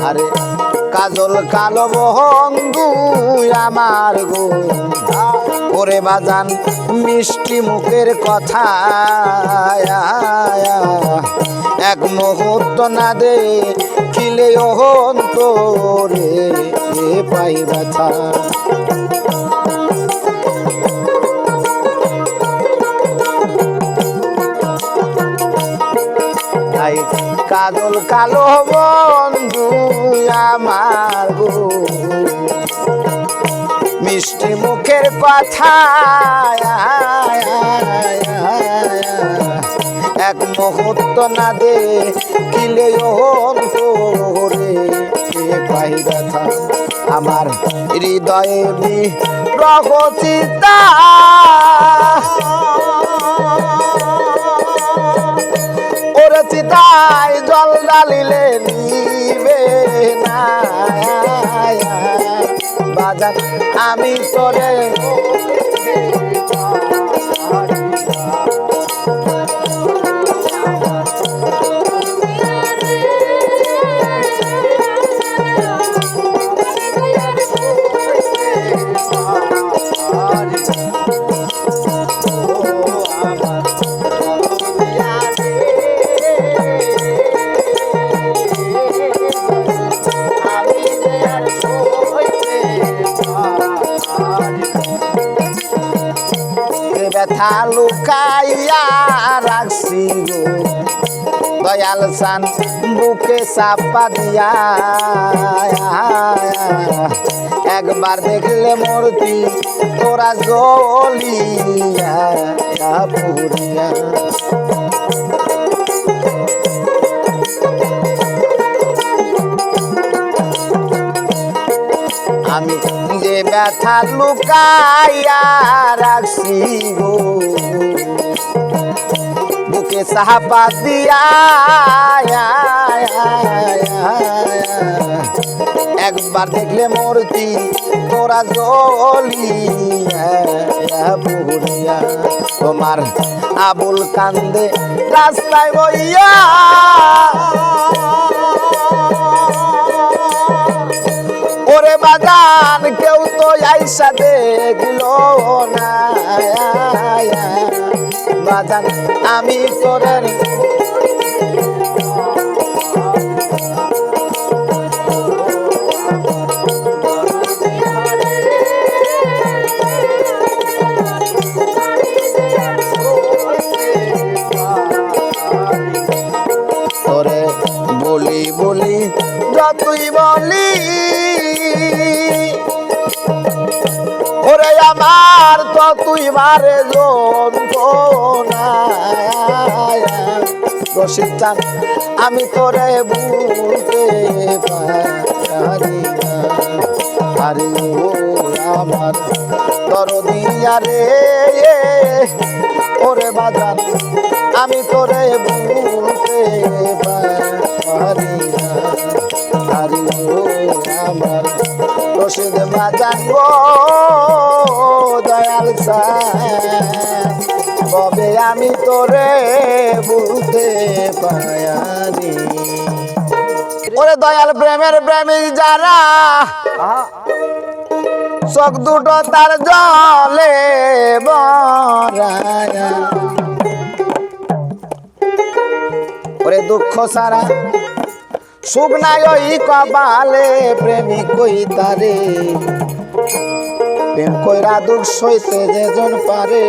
আরে কাজল কালো বন্ধু আমার গো ওরে বাজান মিষ্টি মুখের কথা এক মুহূর্ত না দে কিলে অন্তরে পাই ব্যথা কাজল কালো বন্ধু আমার গো মিষ্টি মুখের কথা এক মুহূর্ত না দে কিলে অন্তরে পাই ব্যথা আমার হৃদয়ে বিরহ চিন্তা ওরে চিতায় জল ডালিলে নিবে না বাজার আমি তোরে ব্যথা লুকাইয়া রাখছি গো দয়াল সান বুকে চাপা দিয়া একবার দেখলে মূর্তি তোরা জ্বলিয়া পুরিয়া আমি যে ব্যথা লুকাইয়া রাখছি গো বুকে চাপা দিয়া একবার দেখলে মূর্তি তোরা জ্বলিয়া পুরিয়া তোমার আবুল কান্দে রাস্তায় বইয়া ওরে বাগান কেউ তো আইসা দেখল না বাগান আমি তোরে তোরে বলি বলি যতই বলি ওরে আমার তো তুই মারে যন্ত্রণা রশিদ চান আমি তোরে ভুলতে পারি না আরে ও আমার দরদিয়া রে ওরে বাজান আমি তোরে ভুলতে পারি না আরে ও আমার বাজান গো দয়াল কবে আমি তোরে বুঝতে পারি। ওরে দয়াল প্রেমের প্রেমিক যারা চোখ দুটো তার জলে ভরায়া, ওরে দুঃখ সারা সুখ নাই ওই কপালে প্রেমিক কই তারে, প্রেম কইরা দুঃখ সইতে যেজন পারে।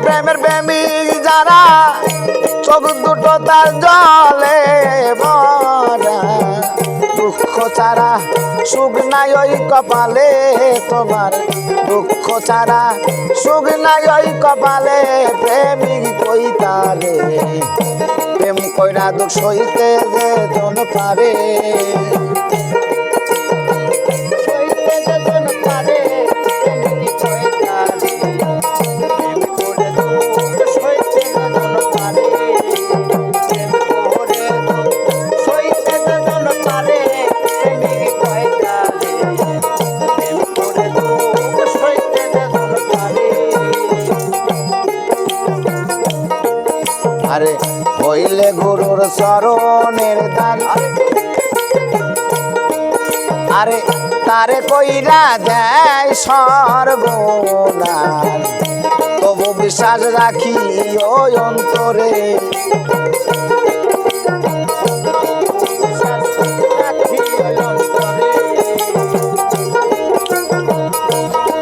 প্রেমের প্রেমিক যারা চোখ দুটো তার জলে ভরা, দুঃখ ছাড়া সুখ নাই ওই কপালে তোমার, দুঃখ ছাড়া সুখ নাই ওই কপালে প্রেমিক কই তারে, প্রেম কইরা দুঃখ সইতে যেজন পারে। আরে হইলে গুরুর চরণের দান, আরে তারে কইরা দেয় সর্বনাশ, তবু বিশ্বাস রাখি ওই অন্তরে,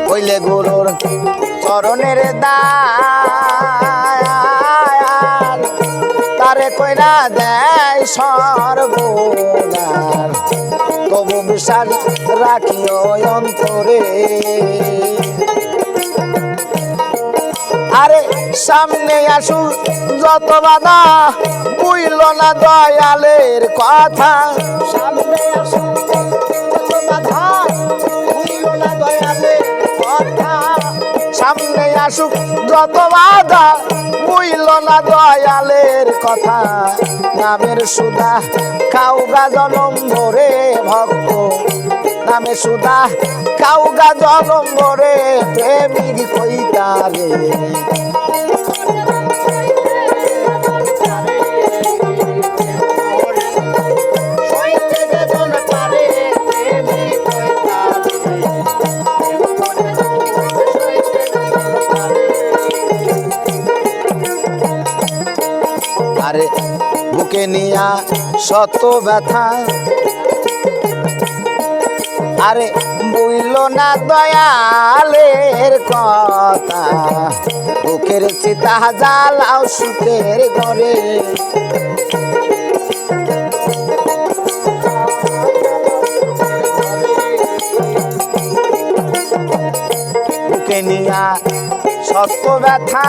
হইলে গুরুর চরণের দান, তারে কইরা দেয় সর্বনাশ, তবু বিশ্বাস রাখি ওই অন্তরে। আরে সামনে আসু যত বাধা বুঝল না দয়ালের কথা, সামনে আসু যত বাধা বুঝল না দয়ালের কথা, সামনে আসুক যত বাধা বুঝল না দয়ালের কথা, নামের সুধা খাওগা জনম ভরে ভক্ত, নামের সুধা খাওগা জনম ভরে প্রেমিক কই তারে, আরে বুকে নিয়া শত ব্যথা, আরে বুঝল না দয়ালের কথা, বুকের চিতা জ্বালাও সুখের ঘরে, বুকে নিয়া শত ব্যথা,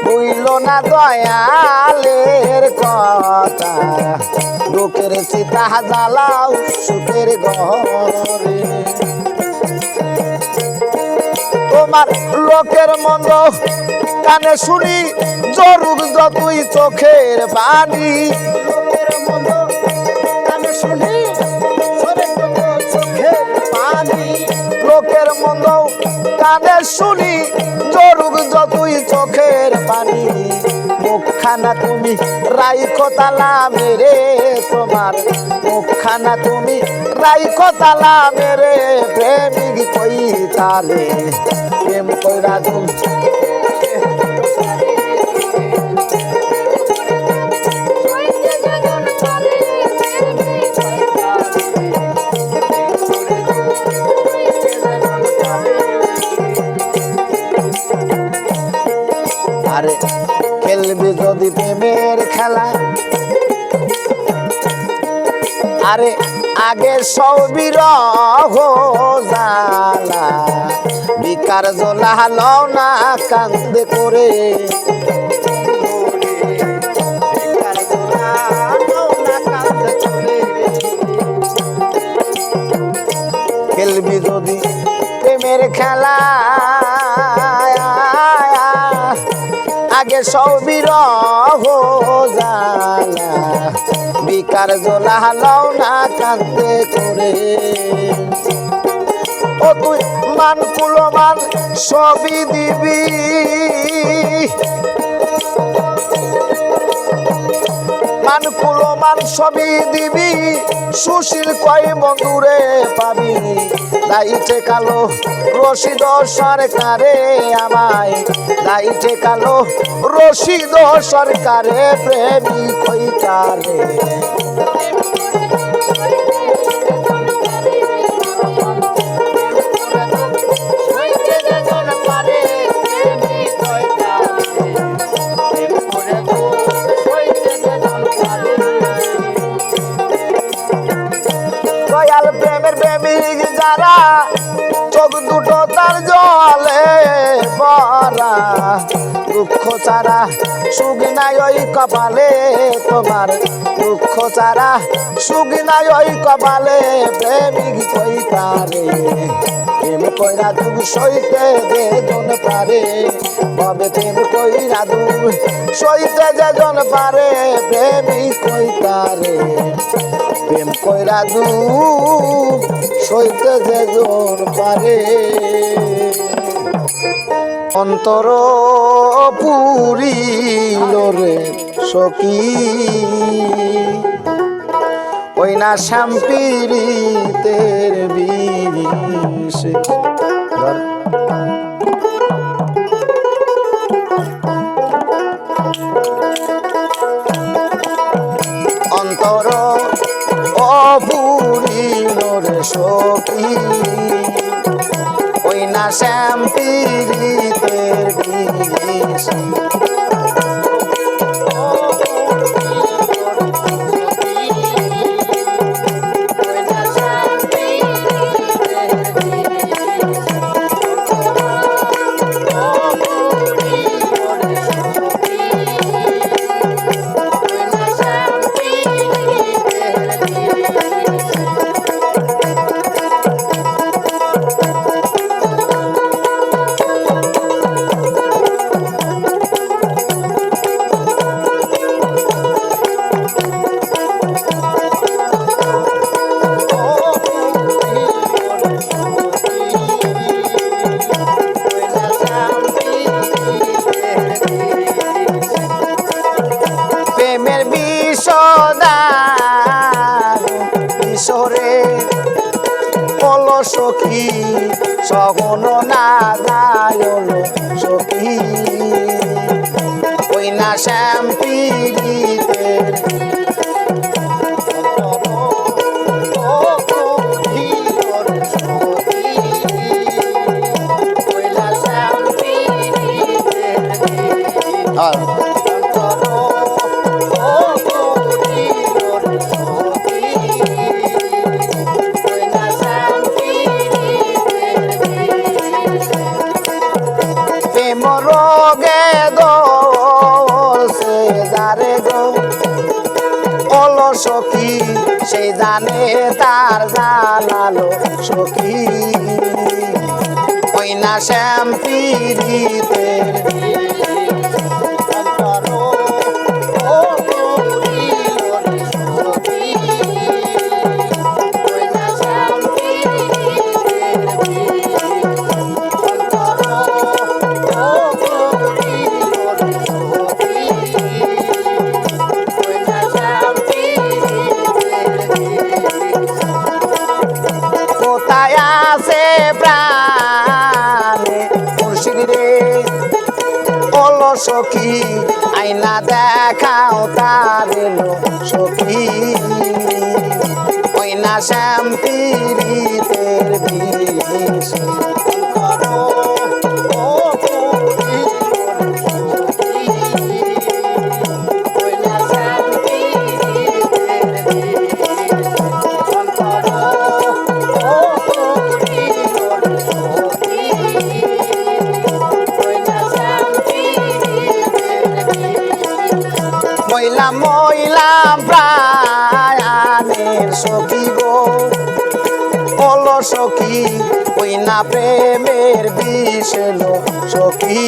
বুঝল না দয়ালের কথা, বুকের চিতা জ্বালাও সুখের ঘরে। তোমার লোকের মন্দ কানে শুনি জরুর যতই চোখের পানি, লোকের মন্দ কানে শুনি চোখের পানি, লোকের মন্দ কানে শুনি জরুর যতই চোখের পানি, মুখখানা তুমি রাইখো তালা মেরে, তোমার মুখখানা তুমি রাইখো তালা মেরে প্রেমিক কই তারে, প্রেম কইরা তুমি আরে খেলবি যদি প্রেমের খেলা, আরে আগে সবির জালা, বেকার জোলা লও না কান্দে করে বেকার জোলা লও না কান্দে করে খেলবি যদি প্রেমের খেলা আগে সবির জালা বেকার জোলা লও না কান্দে করে ও তুই মান কুলমান সবই দিবি মান কুলমান সবই দিবি সুশীল কয় বন্ধুরে পাবি দাইতে কালো রশিদ সরকারে আমায় দাইতে কালো রশিদ সরকারে প্রেমী কইতারে দয়াল প্রেমের প্রেমিক যারা চোখ দুটো তার জলে ভরা দুঃখ ছাড়া সুখ নাই ওই কপালে তোমার দুঃখ ছাড়া সুখ নাই ওই কপালে প্রেমিক কইতারে প্রেম কইরা দুঃখ সইতে যেজন পারে তবে প্রেম কইরা দুঃখ সইতে যেজন পারে প্রেমিক কইতারে প্রেম কইরা দুঃখ সইতে যেজন পারে অন্তর পুরিল রে সখী ওই না শ্যামপিরিতের বিরিশে অন্তর অপুরিল রে সখী ওই না শ্যামপিরিতের বিরিশে প্রেমের বিষদার কিশোরে বলো সখী সহন না যায় সখী ওই না শ্যামপিরিতের রোগে দোষে যারে গো বলো সখী সে জানে তার জানালো সখী ওই না শ্যামপিরিতের প্রাণে মুর্শিদ রে বলো সখী আইনা দেখাও তার এলো সখী ওই না শ্যামপিরিতের বিরিশে হইলাম প্রাণের সখী গো ওলো সখী ওই না প্রেমের বিষ এলো সখী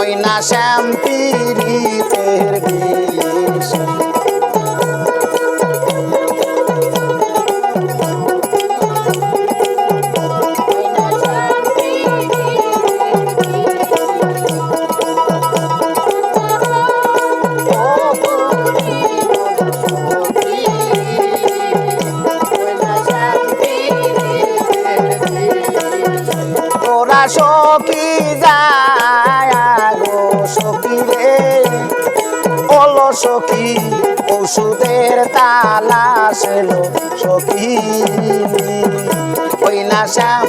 ওই না শ্যাম পীড়িতের বিষ সখী যায় গো সখী রে ওলো সখী ওষুধের তালাশ এলো সখী ওই না শ্যাম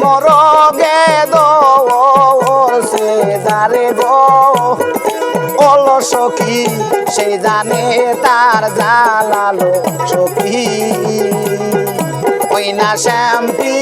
মরগে দোরছে যারে গো ওলো সখী সে জানে তার জালালো সখী ওই না শ্যাম্পি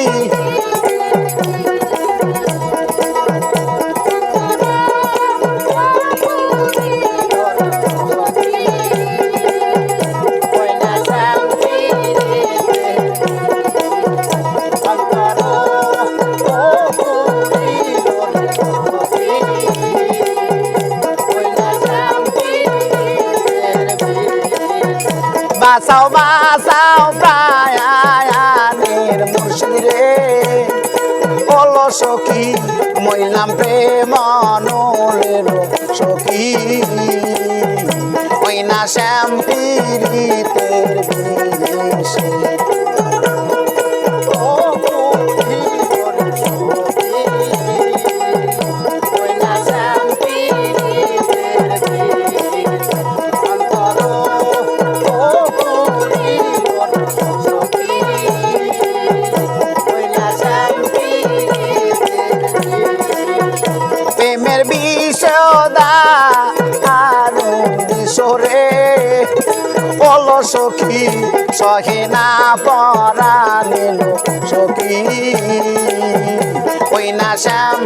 বাসাও বাসাও প্রায়ানের মুর্শিদ রে ওলো সখী মইলাম প্রেম নলের সখী ওই না শ্যাম পীড়িতের বিদেশে প্রেমের বিষদা আরো বিশরে ওলো সখী সহে না পরাণেল সখী ওই না শ্যাম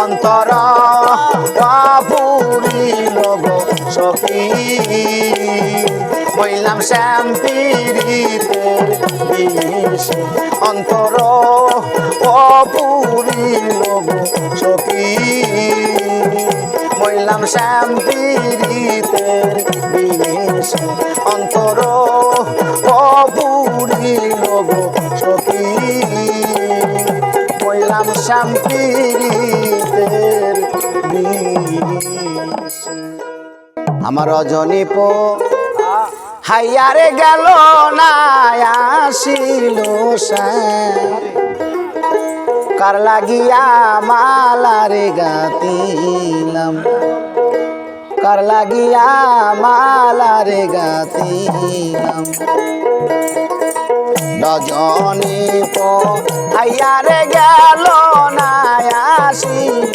অন্তর পুরিল গো সখী মইলাম শ্যাম পীড়িতের বিষ অন্তর পুরিল গো সখী মইলাম শ্যাম পীড়িতের বিষ অন্তর পুরিল গো সখী মইলাম শ্যাম পীড়িতের বিষ আমার রজনী পো হাইয়ারে গেল না আসিল কার লাগিয়া মালারে গাতিলাম কার লাগিয়া মালারে গাতিলাম রজনী পো হাইয়ারে গেল না আসিল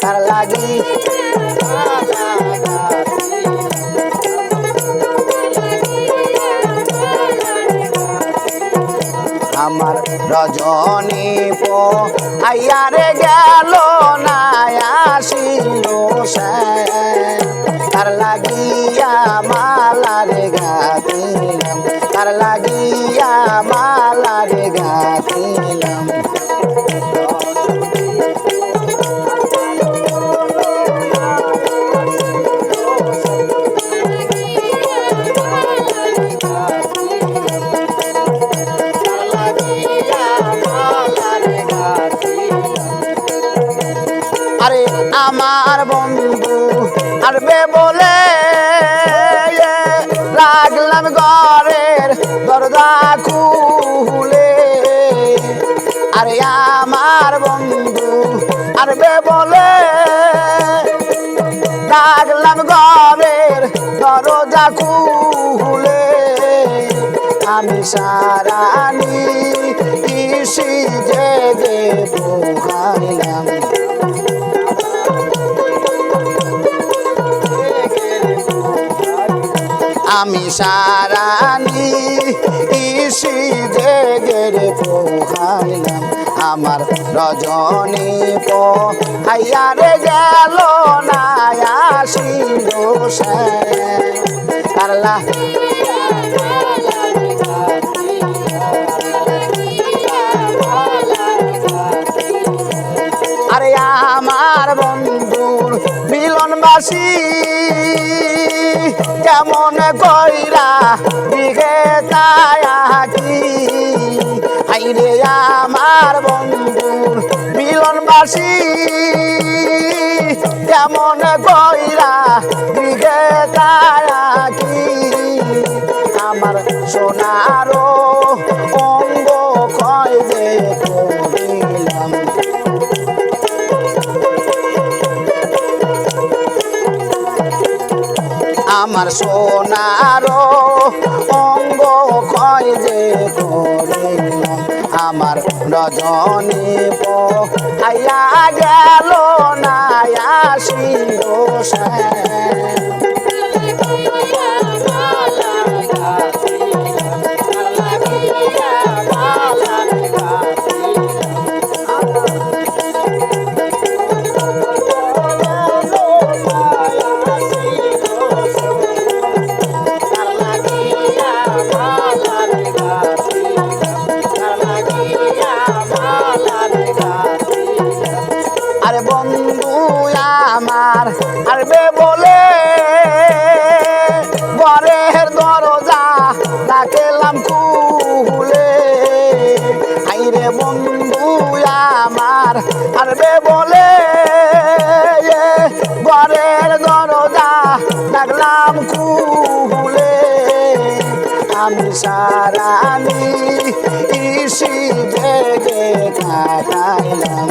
কার লাগি আমার রজনী পো আইয়ারে গেল না আসিল তার লাগিয়া মালারে গাতিলাম তার লাগিয়া মালারে গাতিলাম আরে আমার বন্ধু আরবে বলে ডাকলাম ঘরের দরজা খুলে আরে আমার বন্ধু আরবে বলে ডাকলাম ঘরের দরজা খুলে আমি সারানি ইসি জেগে পোহাইলাম আমি সারানি ইসি জেগের পোহাইলাম আমার রজনী পোহাইয়ারে গেল না আসিল সে কারলা আরে আমার বন্ধুর মিলনবাসী কেমন কইরা দিঘে তায়াকি আইরে আমার বন্ধুর মিলনবাসী কেমন কইরা দিঘে তায়াকি আমার সোনারো অঙ্গ কয় যে করিলাম আমার সোনারো অঙ্গ ক্ষয় যে করিলাম আমার রজনী পোহাইয়া গেল না আসিল সে আরে বন্ধু আমার আরবে বলে ঘরের দরজা ডাকলাম খুলে আইরে বন্ধু আমার আরবে বলে ঘরের দরজা ডাকলাম খুলে আমি সারানি ইসি জেগে কাটাইলাম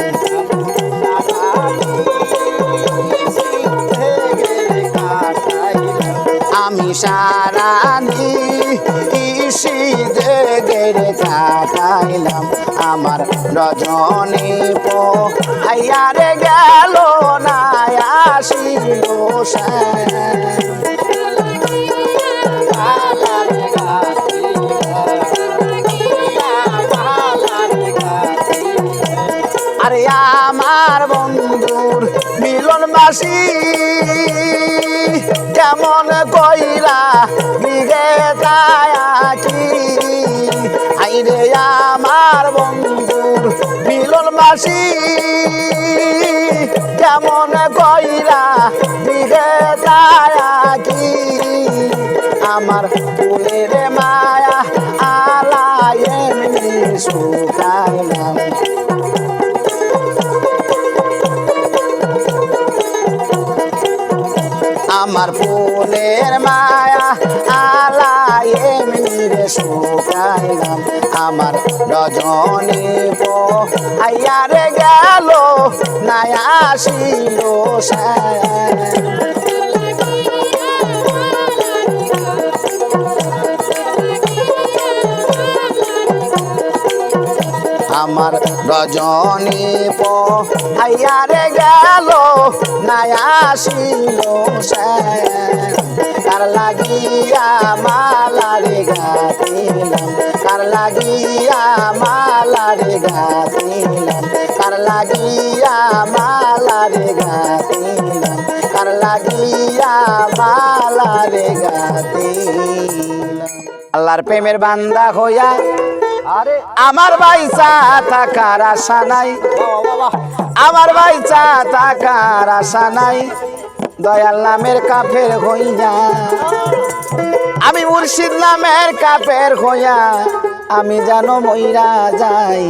আমি সারানি ইসি জেগের কাটাইলাম আমার রজনী পোহাইয়ারে গেল না আসিল সে আরে আমার বন্ধুর মিলনবাসী কেমন কইরা দিঘে তায়াকি আইরে আমার বন্ধুর মিলনবাসী কেমন কইরা দিঘে তায়াকি আমার ফুলের মায়া আলায় এমনি শুকাইলাম আমার ফুলের মায়া আলায় এমনি রে শুকাইলাম আমার রজনী পোহাইয়ারে গেল না আসিল সে আমার রজনী পোহাইয়ারে গেল না আসিল সে কার লাগিয়া মালারে গাতিলাম কার লাগিয়া মালারে গাতিলাম কার লাগিয়া মালারে গাতিলাম কার লাগিয়া মালারে গাতিলাম আল্লাহর প্রেমের বান্দা হইয়া আরে আমার বাইচা থাকার আশা নাই আমার বাইচা থাকার আশা নাই দয়াল নামের কাফের হইয়া আমি মুর্শিদ নামের কাফের হইয়া আমি জানো মইরা যাই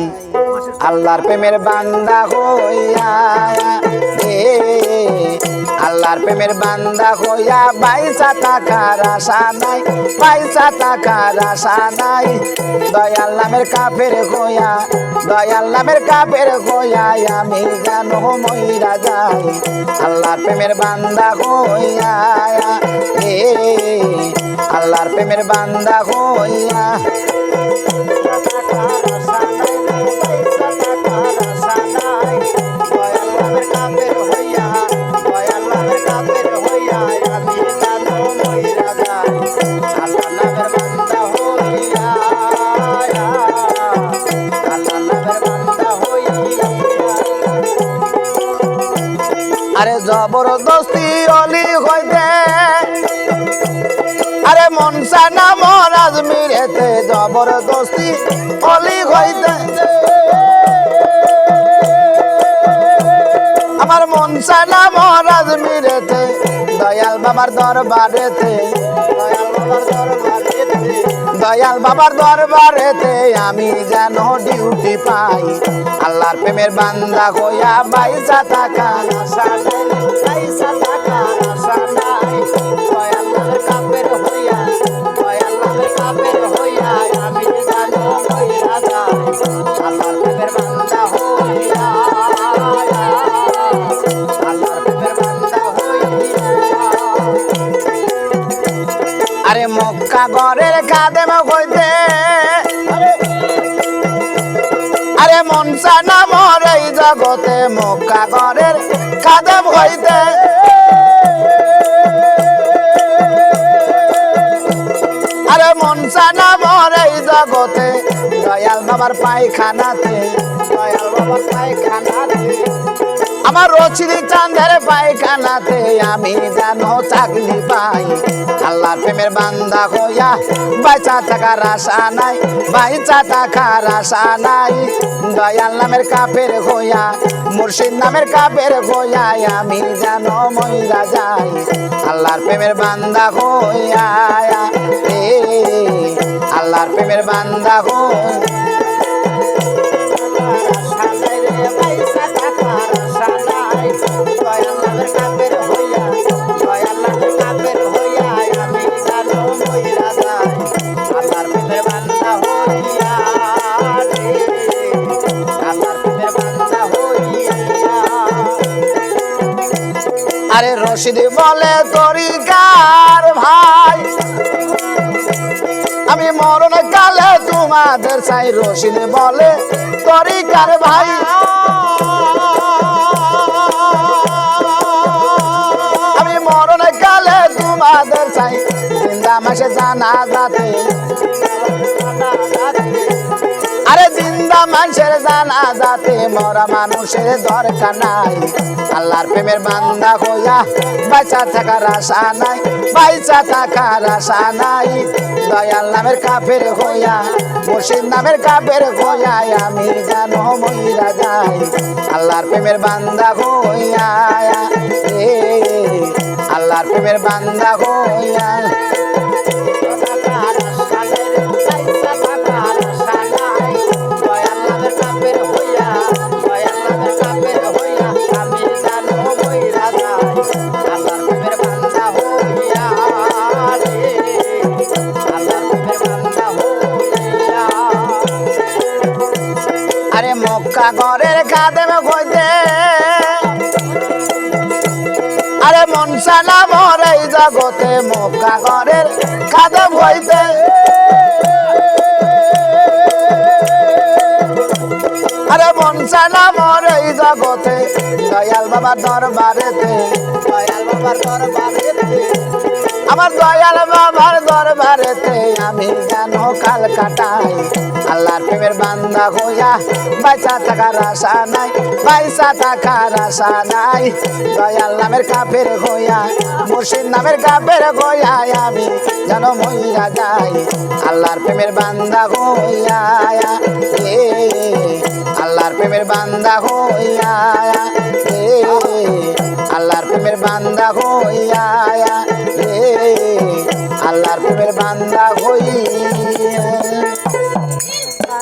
আল্লাহর প্রেমের বান্দা হইয়া আল্লাহর আল্লাহর প্রেমের বান্দা হইয়া পয়সা টাকার আশা নাই, পয়সা টাকার আশা নাই। দয়াল নামের কাফের হইয়া, দয়াল নামের কাফের হইয়া আমি যেন মইরা যাই। আল্লাহর প্রেমের বান্দা হইয়া, আল্লাহর প্রেমের বান্দা হইয়া আরে জবরদস্তি অলি হইতে, আরে মনসা না মহারাজ মিরেতে জবরদস্তি অলি হইতে, আমার মনসা না মহারাজ মিরেতে দয়াল বাবার দরবারেতে, দয়াল বাবার দরবারেতে, দয়াল বাবার দরবারেতে আমি যেন ডিউটি পাই। আল্লাহর প্রেমের বান্দা হইয়া পয়সা টাকার আশা নাই, পয়সা টাকার আশা নাই। দয়াল নামের কাফের হইয়া, দয়াল নামের কাফের হইয়া আমি যেন মইরা যাই। আল্লাহর প্রেমের বান্দা হইয়া, আল্লাহর প্রেমের বান্দা হইয়া। আরে মক্কা ঘরের খাদেম হইতে, আরে মনসা না মর এই জগতে মক্কা ঘরের খাদেম হইতে, আরে মনসা না মর এই জগতে দয়াল বাবার পায়খানাতে, দয়াল বাবার পায়খানাতে, আমার রচিদি চাঁদের পায়খানাতে আমি যেন চাকরি পাই। আল্লাহর প্রেমের বান্দা হইয়া পয়সা টাকার আশা নাই, পয়সা টাকার আশা নাই। দয়াল নামের কাফের হইয়া, মুর্শিদ নামের কাফের হইয়া আমি যেন মইরা যাই। আল্লাহর প্রেমের বান্দা হইয়া, আল্লাহর প্রেমের বান্দা হইয়া আরে রশিদ বলে তরিকার ভাই আমি মরণ কালে তোমাদের চাই। রশিদ বলে তরিকার ভাই আমি মরণ কালে তোমাদের চাই। জিন্দা মাসে জানা যাতে, আরে জিন্দা মানুষের জানা যাতে মরা মানুষের দরকার নাই। আল্লাহর প্রেমের বান্দা হইয়া পয়সা টাকার আশা নাই, পয়সা টাকার আশা নাই। দয়াল নামের কাফের হইয়া, মুর্শিদ নামের কাফের হইয়া আমি যেন মইরা যাই। আল্লাহর প্রেমের বান্দা হইয়া, আল্লাহর প্রেমের বান্দা হইয়া আরে মক্কা ঘরের খাদেম হইতে, আরে মনসা না মর এই জগতে মক্কা ঘরের খাদেম হইতে, আরে মনসা না মর এই জগতে দয়াল বাবার দরবারেতে, দয়াল বাবার দরবারেতে, আমার দয়াল বাবার দরবারেতে আমি যেন কাল কাটাই। আল্লাহর প্রেমের বান্দা হইয়া পয়সা টাকার আশা নাই, পয়সা টাকার আশা নাই। দয়াল নামের কাফের হইয়া, মুর্শিদ নামের কাফের হইয়া আমি যেন মইরা যাই। আল্লাহর প্রেমের বান্দা হইয়া, আল্লাহর প্রেমের বান্দা হইয়া, আল্লাহর প্রেমের বান্দা হইয়া, আল্লাহর প্রেমের বান্দা হইয়া।